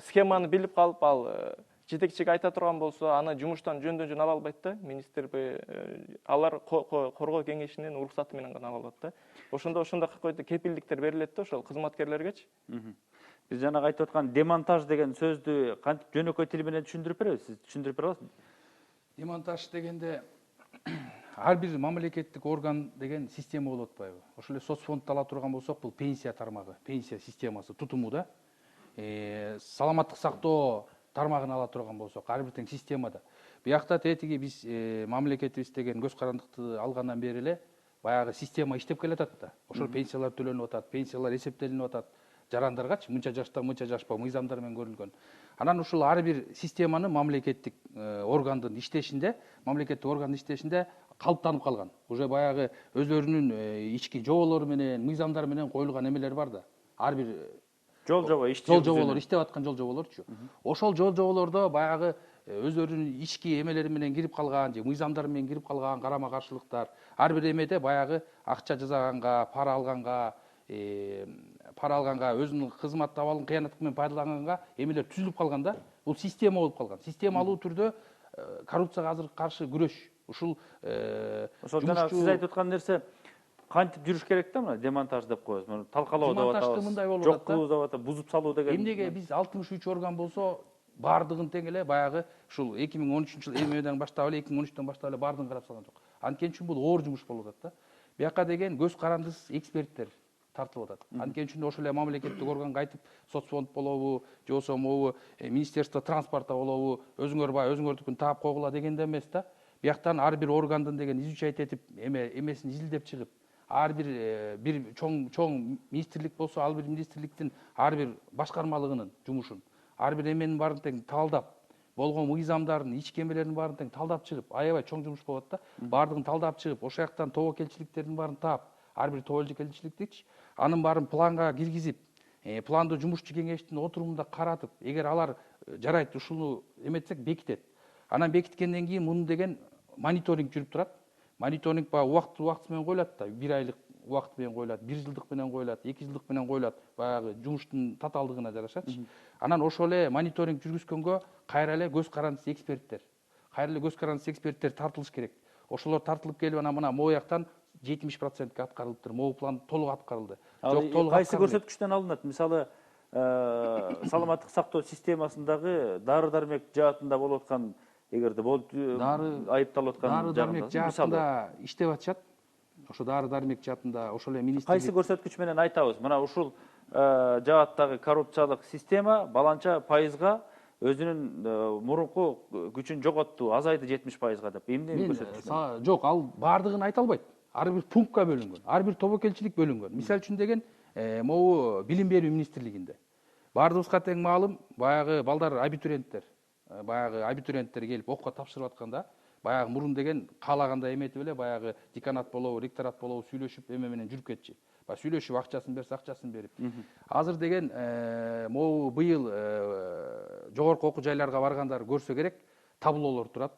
схеманы билип калып, ал жетекчиге айта турган болсо, аны жумуштан жөндөн ала албайт да. Министрби алар коргоо кеңешинин уруксаты менен гана ала алат да. Ошондо какой-то кепилдиктер берилет да ошол кызматкерлергечи. Биз жанагы айтып аткан демонтаж деген сөздү кантип жөнөкөй тил менен түшүндүрүп беребиз? Сиз түшүндүрүп бере аласызбы? Демонтаж дегенде ар бир мамлекеттик орган деген система болуп атпайбы? Ошол эле соцфондду ала турган болсок, бул пенсия тармагы, пенсия системасы тутуму да. Саламаттык сактоо тармагын ала турган болсок, ар бир тең системада. Биякта тетиги биз мамлекетибиз деген көз карандыкты алгандан бери эле баягы система иштеп келатат да. Ошол пенсиялар төлөнүп атат, пенсиялар эсептелинип атат. Жарандаргачы мынча жашта мынча жашпа мыйзамдар менен көрүлгөн. Анан ушул ар бир системаны мамлекеттик органдын иштешинде калыптанып калган. Уже баягы өзлөрүнүн ички жоболору менен, мыйзамдар менен коюлган эмелер бар да. Ар бир жол жоболор иштеп аткан жол жоболорчу. Ошол жол жоболордо баягы өзлөрүнүн ички эмелери менен кирип калган же мыйзамдар менен кирип калган карама каршылыктар, ар бир эмеде баягы акча жасаганга, пара алганга, өзүнүн кызмат абалын кыянаттык менен пайдаланганга эмелер түзүлүп калган да. Бул система болуп калган. Системалуу түрдө коррупцияга азыр каршы күрөш. Ушул жана сиз айтып аткан нерсе кантип жүрүш керек да, мына демонтаж деп коебуз. Мына талкалоо деп атабыз. Жок кылуу деп атабыз, бузуп салуу деген. Эмнеге биз 63 орган болсо, баардыгын тең эле баягы ушул 2013-жыл эмеден баштап эле 2013-төн баштап эле баардыгын карап салган жок. Анткени үчүн бул оор жумуш болуп атат да. Бияка деген көз карандысыз эксперттер тартылып атат. Анткени үчүн ошол эле мамлекеттик органга айтып, соцфонд болобу, же болбосо могу министерство транспорта болобу, өзүңөрдүкүн таап койгула дегенде эмес да. Бияктан ар бир органдын деген изучать этип, эмесин изилдеп чыгып, ар бир чоң министрлик болсо, ал бир министрликтин ар бир башкармалыгынын жумушун, ар бир эменин баарын тең талдап, болгон мыйзамдардын, ички эмелердин баарын тең талдап чыгып, аябай чоң жумуш болот да. Баардыгын талдап чыгып, ошол жактан тобокелчиликтердин баарын таап, ар бир тобокелчиликтичи, анын баарын планга киргизип, планды жумушчу кеңештин отурумунда каратып, эгер алар жарайт, ушуну эметсек бекитет. Анан бекиткенден кийин муну деген мониторинг жүрүп турат. Мониторинг баягы убакыт менен коюлат да. 1 айлык убакыт менен коюлат, 1 жылдык менен коюлат, 2 жылдык менен коюлат. Баягы жумуштун татаалдыгына жарашачы. Анан ошол эле мониторинг жүргүзгөнгө кайра эле көз карандысыз эксперттер тартылыш керек. Ошолор тартылып келип, анан мына могу жактан 70%ке аткарылыптыр. Могу план толук аткарылды. Жок, толук кайсы көрсөткүчтөн алынат? Мисалы, саламаттык сактоо системасындагы дары-дармек жаатында болуп аткан, эгерде айыпталып аткан дары-дармек жаатында иштеп атышат. Ошо дары-дармек жаатында ошол эле министрлик кайсы көрсөткүч менен айтабыз? Мына ушул жааттагы коррупциялык система баланча пайызга өзүнүн мурунку күчүн жоготту, азайды 70%га деп. Эмне көрсөткүч? Жок, ал баардыгын айта албайт. Ар бир пунктка бөлүнгөн, ар бир тобокелчилик бөлүнгөн. Мисалы үчүн деген могу билим берүү министрлигинде баардыгыбызга тең маалым, баягы балдар абитуриенттер келип окуга тапшырып атканда, баягы мурун деген каалагандай эметип эле баягы деканат болобу, ректорат болобу сүйлөшүп эме менен жүрүп кетчү. Баягы сүйлөшүп акчасын берсе акчасын берип. Азыр деген могу быйыл жогорку окуу жайларга баргандар көрсө керек, таблолор турат.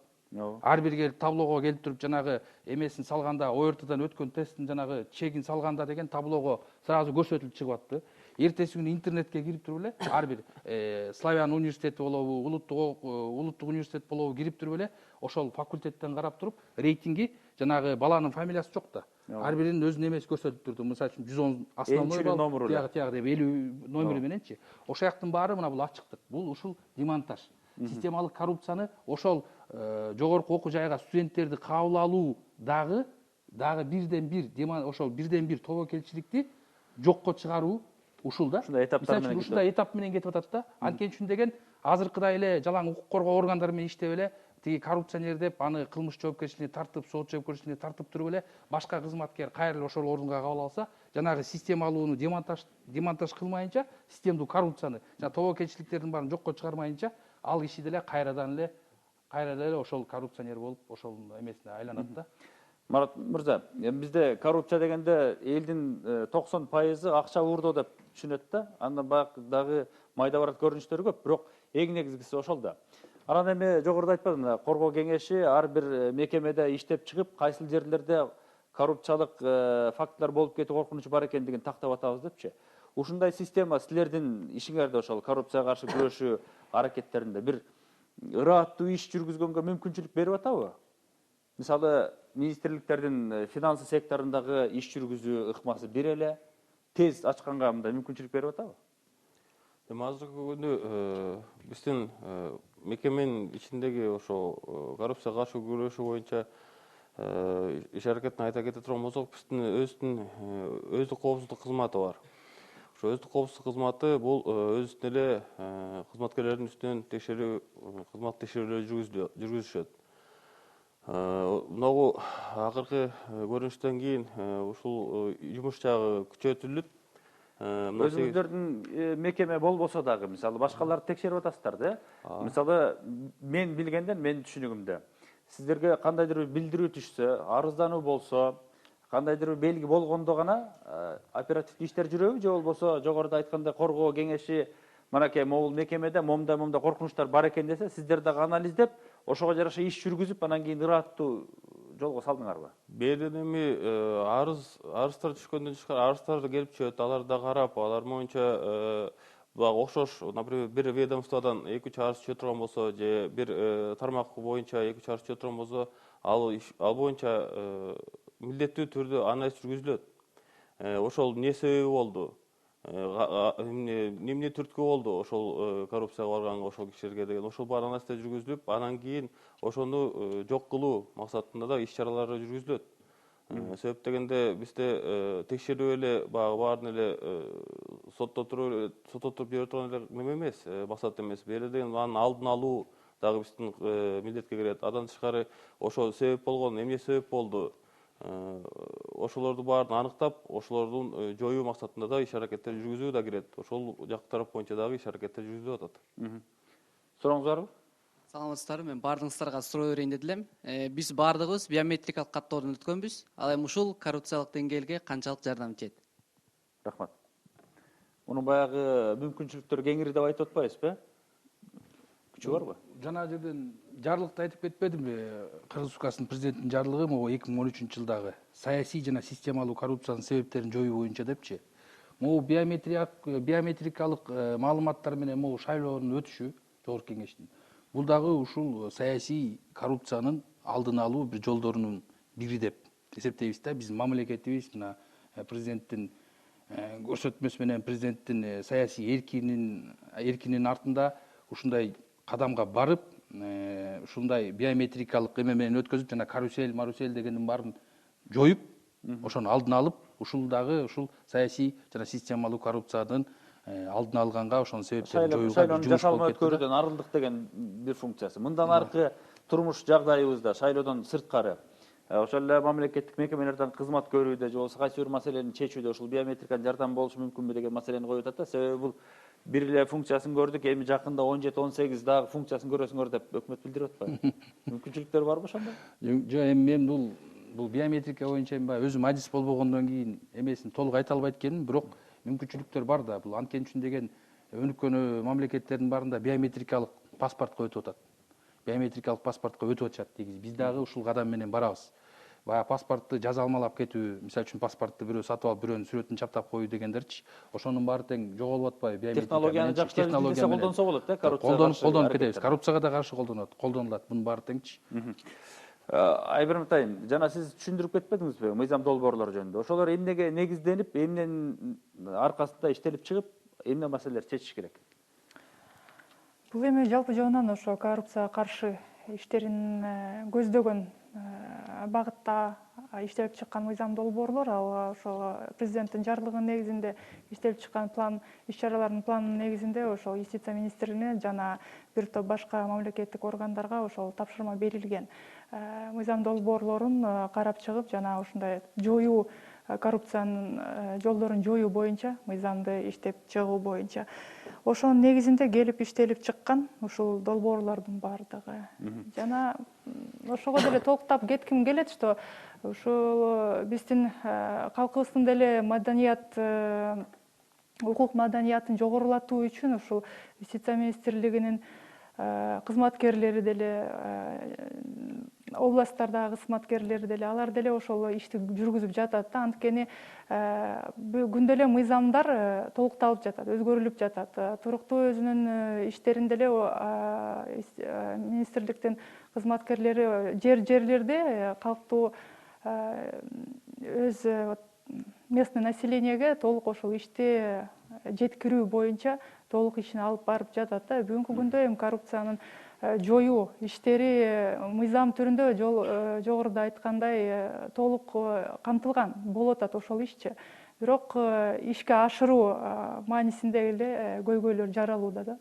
Ар бир келип таблого келип туруп жанагы эмесин салганда, ОРТдан өткөн тесттин жанагы чегин салганда деген таблого сразу көрсөтүлүп чыгып атты. Эртеси күнү интернетке кирип туруп эле ар бир Славян университети болобу, улуттук университет болобу кирип туруп эле ошол факультеттен карап туруп рейтинги жанагы баланын фамилиясы жок да. Ар биринин өзүнүн эмеси көрсөтүлүп турду. Мисалы үчүн 110 основной балл, тиягы деп 50 номери мененчи. Ошол жактын баары мына бул ачыктык. Бул ушул демонтаж. Системалык коррупцияны ошол жогорку окуу жайга студенттерди кабыл алуу дагы бирден бир ошол бирден бир тобокелчиликти жокко чыгаруу ушул да. Ушундай этаптар менен ушундай этап менен кетип атат да. Анткени үчүн деген азыркыдай эле жалаң укук коргоо органдары менен иштеп эле тиги коррупционер деп аны кылмыш жоопкерчилигине тартып, сот жоопкерчилигине тартып туруп эле башка кызматкер кайра ошол ордунга кабыл алса, жанагы системалууну демонтаж кылмайынча, системдүү коррупцияны, жана тобокелчиликтердин баарын жокко чыгармайынча, ал киши деле кайрадан эле ошол коррупционер болуп, ошол эмесине айланат да. Марат мырза, бизде коррупция дегенде элдин 90% акча уурдоо деп түшүнөт да. Андан дагы майда барат көрүнүштөр көп, бирок эң негизгиси ошол да. Анан эми жогоруда айтпадым, коргоо кеңеши ар бир мекемеде иштеп чыгып, кайсыл жерлерде коррупциялык фактылар болуп кетүү коркунучу бар экендигин тактап атабыз депчи. Ушундай система силердин ишиңерде ошол коррупцияга каршы күрөшүү аракеттеринде бир ырааттуу иш жүргүзгөнгө мүмкүнчүлүк берип атабы? Мисалы, министрликтердин финансы секторундагы иш жүргүзүү ыкмасы бир эле, тез ачканга мындай мүмкүнчүлүк берип атабы? Эми азыркы күндө биздин мекеменин ичиндеги ошо коррупцияга каршы күрөшүү боюнча иш аракетин айта кете турган болсок, биздин өздүк коопсуздук кызматы бар. Ошо өздүк коопсуздук кызматы бул өзүнүн эле кызматкерлердин үстүнөн кызмат текшерүүлөрү жүргүзүшөт. Мынагу акыркы көрүнүштөн кийин ушул жумуш жагы күчөтүлүп, өзүңүздөрдүн мекеме болбосо дагы, мисалы, башкаларды текшерип атасыздар да. Мисалы, мен билгенден, менин түшүнүгүмдө, сиздерге кандайдыр бир билдирүү түшсө, арыздануу болсо, кандайдыр бир белги болгондо гана оперативдүү иштер жүрөбү, же болбосо жогоруда айткандай коргоо кеңеши манакей могул мекемеде момундай коркунучтар бар экен десе, сиздер дагы анализдеп, ошого жараша иш жүргүзүп, анан кийин ырааттуу жолго салдыңарбы? Бээрден эми арыздар түшкөндөн тышкары арыздарды келип түшөт, аларды карап, алар боюнча окшош, например, бир ведомстводан 2-3 арыз түшө турган болсо, же бир тармак боюнча 2-3 арыз түшө турган болсо, ал боюнча милдеттүү түрдө анализ жүргүзүлөт. Ошол эмне себеби болду? Эмне түрткү болду ошол коррупцияга барганга ошол кишилерге деген ошол баары анализдер жүргүзүлүп, анан кийин ошону жок кылуу максатында да иш чаралары жүргүзүлөт. Себеп дегенде бизде текшерүү эле баарын эле сотто туруп бере турган эле неме эмес, максат эмес. Бери деген анын алдын алуу дагы биздин милдетке кирет. Андан тышкары ошол себеп болгон, эмне себеп болду? Ошолорду баарын аныктап, ошолордун жоюу максатында да иш аракеттер жүргүзүү да кирет. Ошол жак тарап боюнча дагы иш аракеттер жүргүзүлүп атат. Сурооңуз барбы? Саламатсыздарбы, мен баардыгыңыздарга суроо берейин деп элем. Биз баардыгыбыз биометрикалык каттоодон өткөнбүз. Ал эми ушул коррупциялык деңгээлге канчалык жардам тиет? Рахмат. Мунун баягы мүмкүнчүлүктөр кеңири деп айтып атпайбызбы? Күчү барбы? Жана жерден жарлыкты айтып кетпедимби? Кыргыз Республикасынын президентинин жарлыгы могу 2013-жылдагы саясий жана системалуу коррупциянын себептерин жоюу боюнча депчи. Могу биометрикалык маалыматтар менен могу шайлоонун өтүшү жогорку кеңештин. Бул дагы ушул саясий коррупциянын алдын алуу бир жолдорунун бири деп эсептейбиз да. Биздин мамлекетибиз мына президенттин көрсөтмөсү менен президенттин саясий эркинин артында ушундай кадамга барып, ушундай биометрикалык эме менен өткөзүп, жана карусель дегендин баарын жоюп, ошону алдын алып, ушул дагы ушул саясий жана системалуу коррупциянын алдын алганга, ошонун себептерин жоюуга шайлоонун жасалма өткөрүүдөн арылдык деген бир функциясы. Мындан аркы турмуш жагдайыбызда шайлоодон сырткары ошол эле мамлекеттик мекемелерден кызмат көрүүдө же болбосо кайсы бир маселени чечүүдө ушул биометриканын жардамы болушу мүмкүнбү деген маселени коюп атат да. Себеби бул бир эле функциясын көрдүк, эми жакында 17-18 дагы функциясын көрөсүңөр деп өкмөт билдирип атпайбы? Мүмкүнчүлүктөр барбы ошондо? Жок, эми мен бул биометрика боюнча эми баягы өзүм адис болбогондон кийин эмесин толук айта албайт экенмин, бирок мүмкүнчүлүктөр бар да. Бул анткени үчүн деген өнүккөн мамлекеттердин баарында биометрикалык паспортко өтүп атат. Биометрикалык паспортко өтүп атышат негизи. Биз дагы ушул кадам менен барабыз. Баягы паспортту жазалмалап кетүү, мисалы үчүн паспортту бирөө сатып алып, бирөөнүн сүрөтүн чаптап коюу дегендерчи, ошонун баары тең жоголуп атпайбы биометрика. Технологияны жакшыртып колдонсо болот да, колдонуп кетебиз. Коррупцияга да каршы колдонулат. Бунун баары теңчи. Айберим атайын, жана сиз түшүндүрүп кетпедиңизби мыйзам долбоорлор жөнүндө? Ошолор эмнеге негизденип, эмненин аркасында иштелип чыгып, эмне маселелерди чечиш керек? Бул эми жалпы жобунан ошо коррупцияга каршы иштерин көздөгөн багытта иштелип чыккан мыйзам долбоорлор, ал ошол президенттин жарлыгынын негизинде иштелип чыккан план, иш-чаралардын планынын негизинде ошол юстиция министрлигине жана бир топ башка мамлекеттик органдарга ошол тапшырма берилген. Мыйзам долбоорлорун карап чыгып, жана ушундай жоюу, коррупциянын жолдорун жоюу боюнча, мыйзамды иштеп чыгуу боюнча ошонун негизинде келип иштелип чыккан ушул долбоорлордун баардыгы. Жана ошого деле толуктап кетким келет, что ушул биздин калкыбыздын деле маданият, укук маданиятын жогорулатуу үчүн ушул юстиция министрлигинин кызматкерлери деле, областтардагы кызматкерлери деле, алар деле ошол ишти жүргүзүп жатат да. Анткени күндө эле мыйзамдар толукталып жатат, өзгөрүлүп жатат. Туруктуу өзүнүн иштерин деле министрликтин кызматкерлери жерлерде калктуу өз местный населениеге толук ошол ишти жеткирүү боюнча толук ишин алып барып жатат да. Бүгүнкү күндө эми коррупциянын жоюу иштери мыйзам түрүндө жогоруда айткандай толук камтылган болуп атат ошол ишчи. Бирок ишке ашыруу маанисинде эле көйгөйлөр жаралууда да.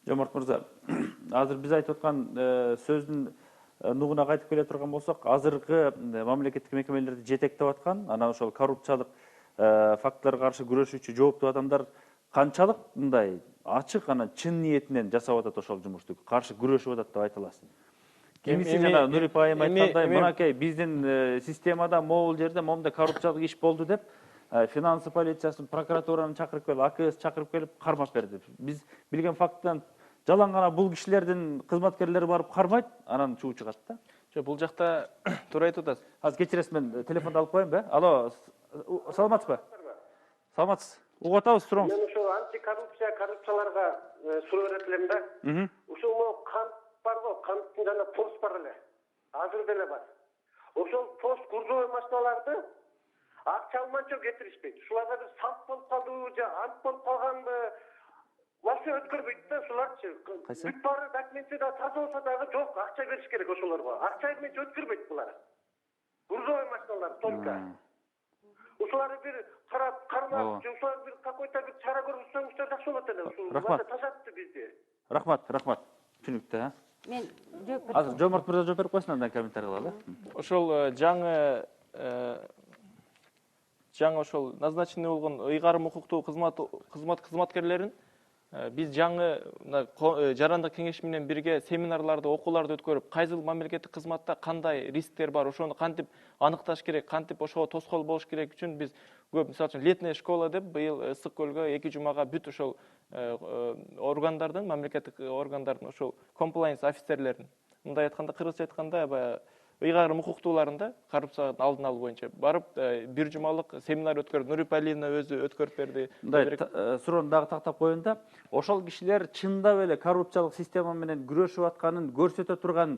Жомарт мырза, азыр биз айтып аткан сөздүн нугуна кайтып келе турган болсок, азыркы мамлекеттик мекемелерди жетектеп аткан, анан ошол коррупциялык фактыларга каршы күрөшүүчү жооптуу адамдар канчалык мындай ачык, анан чын ниетинен жасап атат ошол жумушту, каршы күрөшүп атат деп айта аласыз? Кимиси жана Нурипа айым айткандай, мынакей биздин системада могул жерде момундай коррупциялык иш болду деп, финансы полициясын, прокуратураны чакырып келип, АКС чакырып келип кармап берди. Биз билген факттан жалаң гана бул кишилердин кызматкерлери барып кармайт, анан чуу чыгат да. Жок, бул жакта туура айтып атасыз. Азыр кечиресиз, мен телефонду алып коеюнбу? Алло, саламатсызбы? Саламатсыз. Угуп атабыз, туруңуз. Мен ошол коррупцияларга суроо берет элем да. Ушул кант барбы? Канттын жана пост бар эле. Азыр деле бар. Ошол пост грузовой машиналарды акча алманча кетиришпейт. Ушуларда бир салт болуп калдыбы же ант болуп калганбы? Вообще өткөрбөйт да ушуларчы. Бүт баары документте да таза болсо дагы жок, акча бериш керек ошолорго. Акча менен өткөрбөйт булар. Грузовой машиналар только. Ушуларды бир кармап, ушулар бир какой-то бир чара көрсөңүздөр жакшы болот эле. Ушул тажатты бизди. Рахмат. Түшүнүктүү, а? Мен жооп Азыр Жомарт мырза жооп берип койсун, андан комментарий кылалы. Ошол жаңы ошол назначенный болгон ыйгарым укуктуу кызматкерлерин биз жаңы жарандык кеңеш менен бирге семинарларды, окууларды өткөрүп, кайсыл мамлекеттик кызматта кандай рисктер бар, ошону кантип аныкташ керек, кантип ошого тоскоол болуш керек үчүн биз көп, мисалы үчүн летняя школа деп быйыл Ысык көлгө 2 жумага бүт ошол органдардын, мамлекеттик органдардын ошол комплайнс офицерлерин, мындай айтканда, кыргызча айтканда, баягы ыйгарым укуктууларында коррупциянын алдын алуу боюнча барып 1 жумалык семинар өткөрүп, Нурипа Алиевна өзү өткөрүп берди. Мындай суроону дагы тактап коеюн да. Ошол кишилер чындап эле коррупциялык система менен күрөшүп атканын көрсөтө турган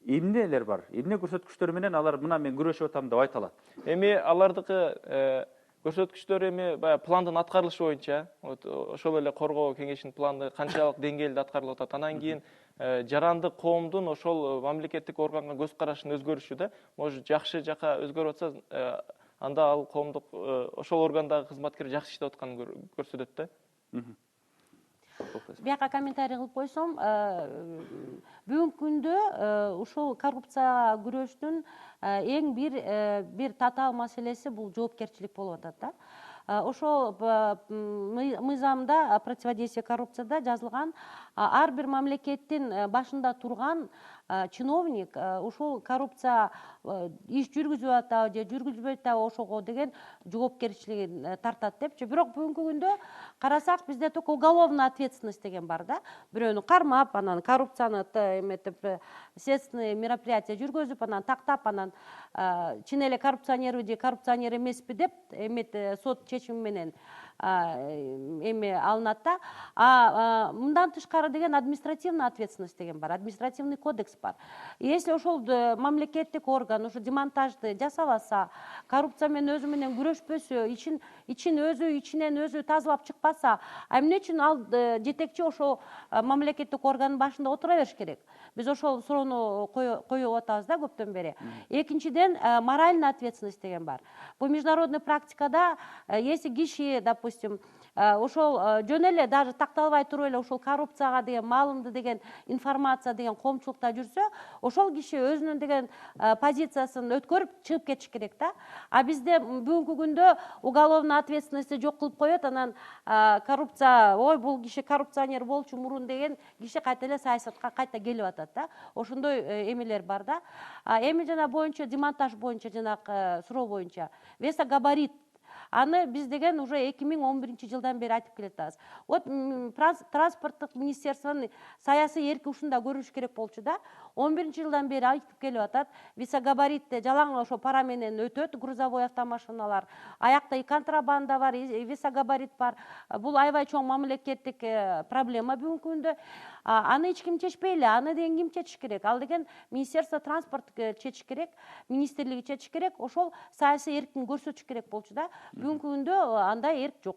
эмнелер бар? Эмне көрсөткүчтөр менен алар мына мен күрөшүп атам деп айта алат? Эми алардыкы көрсөткүчтөр эми баягы пландын аткарылышы боюнча, ошол эле коргоо кеңешинин планы канчалык деңгээлде аткарылып атат. Анан кийин жарандык коомдун ошол мамлекеттик органга көз карашынын өзгөрүшү да, может жакшы жака өзгөрүп атса, анда ал коомдук ошол органдагы кызматкер жакшы иштеп атканын көрсөтөт да. Бияка комментарий кылып койсом, бүгүнкү күндө ушул коррупцияга күрөштүн эң бир татаал маселеси бул жоопкерчилик болуп атат да. ошол мыйзамда противодействие коррупцияда жазылган ар бир мамлекеттин башында турган чиновник ушул коррупция иш жүргүзүп атабы же жүргүзбөй атабы ошого деген жоопкерчилигин тартат депчи. Бирок бүгүнкү күндө карасак бизде только уголовная ответственность деген бар да. Бирөөнү кармап, анан коррупцияны эметип, следственный мероприятие жүргүзүп, анан тактап, анан чын эле коррупционерби же коррупционер эмеспи деп эмет сот чечими менен эме алынат да. Мындан тышкары деген административная ответственность деген бар, административный кодекс бар. Если ошол мамлекеттик орган ушу демонтажды жасабаса, коррупция менен өзү менен күрөшпөсө, ичинен өзү тазалап чыкпаса, эмне үчүн ал жетекчи ошол мамлекеттик органдын башында отура бериш керек? Биз ошол суроону коюп атабыз да көптөн бери. Экинчиден, моральная ответственность деген бар. Бул международный практикада, если киши, допустим, ошол жөн эле даже такталбай туруп эле ошол коррупцияга деген маалымды деген информация деген коомчулукта жүрсө, ошол киши өзүнүн деген позициясын өткөрүп чыгып кетиш керек да. А бизде бүгүнкү күндө уголовный ответственности жок кылып коет, анан коррупция, ой бул киши коррупционер болчу мурун деген киши кайта эле саясатка кайта келип атат да. Ошондой эмелер бар да. Эми жана боюнча демонтаж боюнча жанагы суроо боюнча весогабарит. Аны биз деген уже 2011 жылдан бери айтып келатабыз. Вот транспорттук министерствонун саясий эрки ушунда көрүнүш керек болчу да. 11-жылдан бери айтып келип атат. Весогабаритте жалаң ошо пара менен өтөт грузовой автомашиналар. Аякта и контрабанда бар, и весогабарит бар. Бул аябай чоң мамлекеттик проблема бүгүнкү күндө. Аны эч ким чечпей эле, аны деген ким чечиш керек? Ал деген Министерство транспорта чечиш керек, министрлиги чечиш керек. Ошол саясий эркин көрсөтүш керек болчу да. Бүгүнкү күндө андай эрк жок.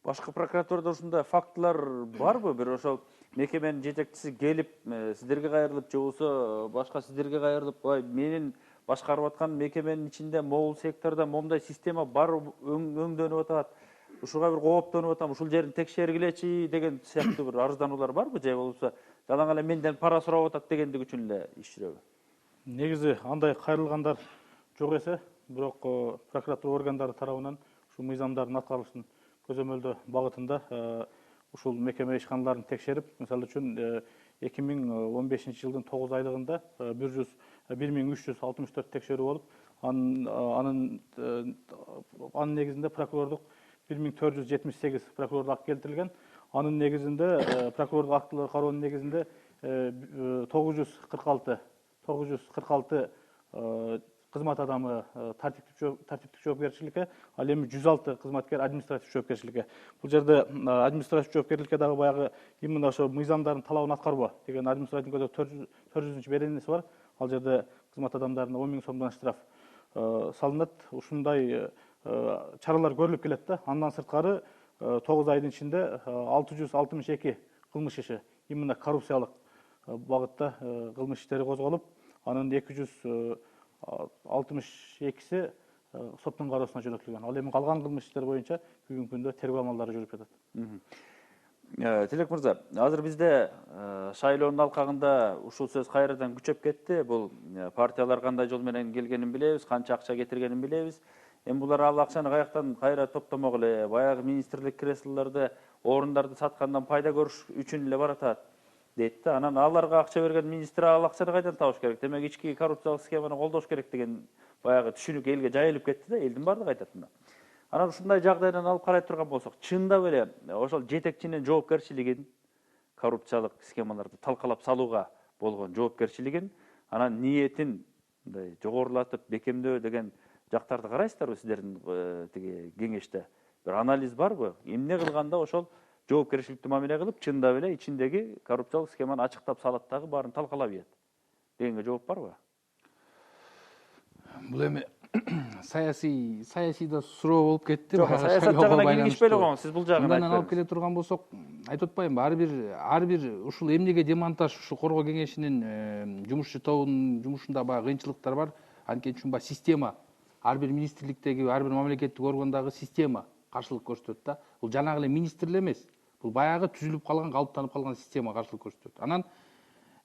Башкы прокуратурада ушундай фактылар барбы? Бир ошол мекеменин жетекчиси келип, сиздерге кайрылып, же болбосо башка сиздерге кайрылып, менин башкарып аткан мекеменин ичинде могул секторда момундай система бар, өңдөнүп атат. Ушуга бир кооптонуп атам, ушул жерин текшергилечи деген сыяктуу бир арыздануулар барбы? Же болбосо жалаң эле менден пара сурап атат дегендик үчүн эле иш жүрөбү? Негизи андай кайрылгандар жок эсе, бирок прокуратура органдары тарабынан ушул мыйзамдардын аткарылышын көзөмөлдөө багытында ушул мекеме ишканаларын текшерип, мисалы үчүн 2015 жылдын 9 айлыгында 1364 текшерүү болуп, анын негизинде прокурорлук 1478 прокурорлук акт келтирилген. Анын негизинде прокурорлук актылар кароонун негизинде 946 кызмат адамы тартиптик жоопкерчиликке, ал эми 106 кызматкер административ жоопкерчиликке. Бул жерде административ жоопкерликке дагы баягы именно ошо мыйзамдардын талабын аткарбоо деген административный кодекс 400 беренеси бар. Ал жерде кызмат адамдарына 10 000 сомдон штраф салынат. Ушундай чаралар көрүлүп келет да. Андан сырткары 9 айдын ичинде 662 кылмыш иши именно коррупциялык багытта кылмыш иштери козголуп, анын 262си соттун кароосуна жөнөтүлгөн. Ал эми калган кылмыш иштер боюнча бүгүнкү күндө тергөө амалдары жүрүп жатат. Тилек мырза, азыр бизде шайлоонун алкагында ушул сөз кайрадан күчөп кетти. Бул партиялар кандай жол менен келгенин билебиз, канча акча кетиргенин билебиз. Эми булар ал акчаны каяктан кайра топтомок эле, баягы министрлик креслолорду, орундарды саткандан пайда көрүш үчүн эле баратат дейт да. Анан аларга акча берген министр ал акчаны кайдан табыш керек? Демек ички коррупциялык схеманы колдош керек деген баягы түшүнүк элге жайылып кетти да, элдин баардыгы айтат мына. Анан ушундай жагдайдан алып карай турган болсок, чындап эле ошол жетекчинин жоопкерчилигин, коррупциялык схемаларды талкалап салууга болгон жоопкерчилигин, анан ниетин мындай жогорулатып бекемдөө деген жактарды карайсыздарбы сиздердин тиги кеңеште? Бир анализ барбы? Эмне кылганда ошол жоопкерчиликтүү мамиле кылып, чындап эле ичиндеги коррупциялык схеманы ачыктап салат дагы баарын талкалап ийет дегенге жооп барбы? Бул эми саясийда суроо болуп кетти. Жок, саясат жагына киргизбей эле коюңуз, сиз бул жагын айтып алып келе турган болсок, айтып атпаймынбы, ар бир ушул эмнеге демонтаж, ушу коргоо кеңешинин жумушчу тобунун жумушунда баягы кыйынчылыктар бар. Анткени ушундай система, ар бир министрликтеги, ар бир мамлекеттик органдагы система каршылык көрсөтөт да. Бул жанагы эле министр эле эмес. Бул баягы түзүлүп калган, калыптанып калган система каршылык көрсөтөт. Анан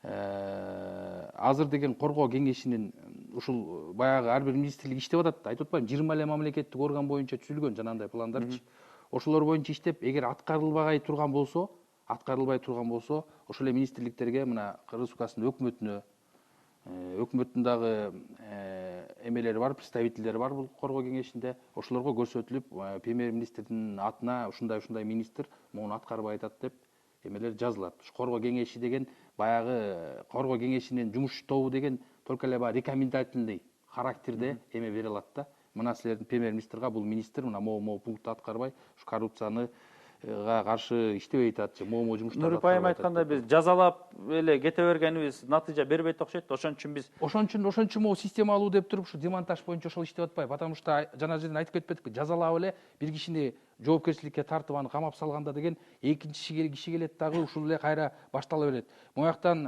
азыр деген коргоо кеңешинин ушул баягы ар бир министрлик иштеп атат. Айтып атпаймынбы, 20 эле мамлекеттик орган боюнча түзүлгөн жанагындай пландарчы. Ошолор боюнча иштеп, эгер аткарылбай турган болсо, ошол эле министрликтерге мына Кыргыз Республикасынын өкмөтүнө, өкмөттүн дагы эмелери бар, представительдери бар бул коргоо кеңешинде. Ошолорго көрсөтүлүп, премьер-министрдин атына ушундай министр муну аткарбай атат деп эмелер жазылат. Ушу коргоо кеңеши деген баягы коргоо кеңешинин жумуш тобу деген только эле баягы рекомендательный характерде эме бере алат да. Мына силердин премьер-министрга бул министр мына могу пунктты аткарбай, ушу коррупцияны каршы иштебей атат же могу жумуштарды Нурип айым айткандай биз жазалап эле кете бергенибиз натыйжа бербейт окшойт. Ошон үчүн могу системалуу деп туруп ушу демонтаж боюнча ошол иштеп атпайбы? Потому что жана жерден айтып кетпедикпи? Жазалап эле бир кишини жоопкерчиликке тартып аны камап салганда деген экинчи киши келет дагы ушул эле кайра баштала берет. Мояктан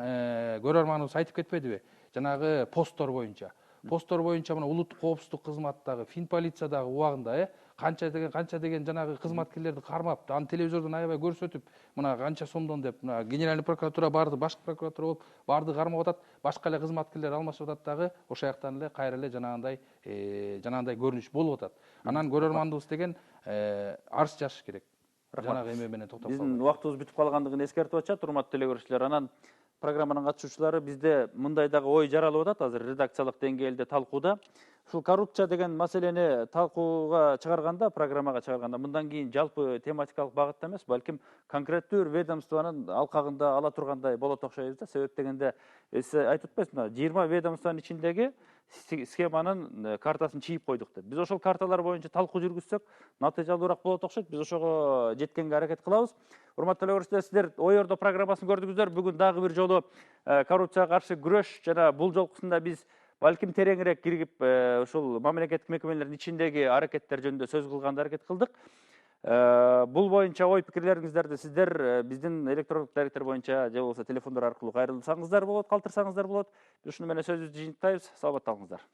көрөрманыбыз айтып кетпедиби? Жанагы посттор боюнча мына улуттук коопсуздук кызматтагы, Финполициядагы убагында канча деген жанагы кызматкерлерди кармап, аны телевизордон аябай көрсөтүп, мына канча сомдон деп, мына генеральный прокуратура барды, башкы прокуратура болуп, барды кармап атат, башка эле кызматкерлер алмашып атат дагы, ошол жактан эле кайра эле жанагындай көрүнүш болуп атат. Анан көрөрмандыбыз деген арыз жазыш керек. Жанагы эме менен токтоп калбай. Биздин убактыбыз бүтүп калгандыгын эскертип атышат, урматтуу телекөрүүчүлөр. Анан программанын катышуучулары бизде мындай дагы ой жаралып атат азыр редакциялык деңгээлде талкууда. Ушул коррупция деген маселени талкууга чыгарганда, программага чыгарганда мындан кийин жалпы тематикалык багытта эмес, балким конкреттүү бир ведомствонун алкагында ала тургандай болот окшойбуз да. Себеп дегенде сиз айтып атпайсызбы, 20 ведомствонун ичиндеги схеманын картасын чийип койдук деп. Биз ошол карталар боюнча талкуу жүргүзсөк, натыйжалуураак болот окшойт. Биз ошого жеткенге аракет кылабыз. Урматтуу телекөрүүчүлөр, сиздер ой ордо программасын көрдүңүздөр. Бүгүн дагы бир жолу коррупцияга каршы күрөш жана бул жолкусунда биз балким тереңирээк киргип, ушул мамлекеттик мекемелердин ичиндеги аракеттер жөнүндө сөз кылганга аракет кылдык. Бул боюнча ой пикирлериңиздерди сиздер биздин электрондук даректер боюнча же болбосо телефондор аркылуу кайрылсаңыздар болот, калтырсаңыздар болот. Биз ушуну менен сөзүбүздү жыйынтыктайбыз. Саламатта калыңыздар.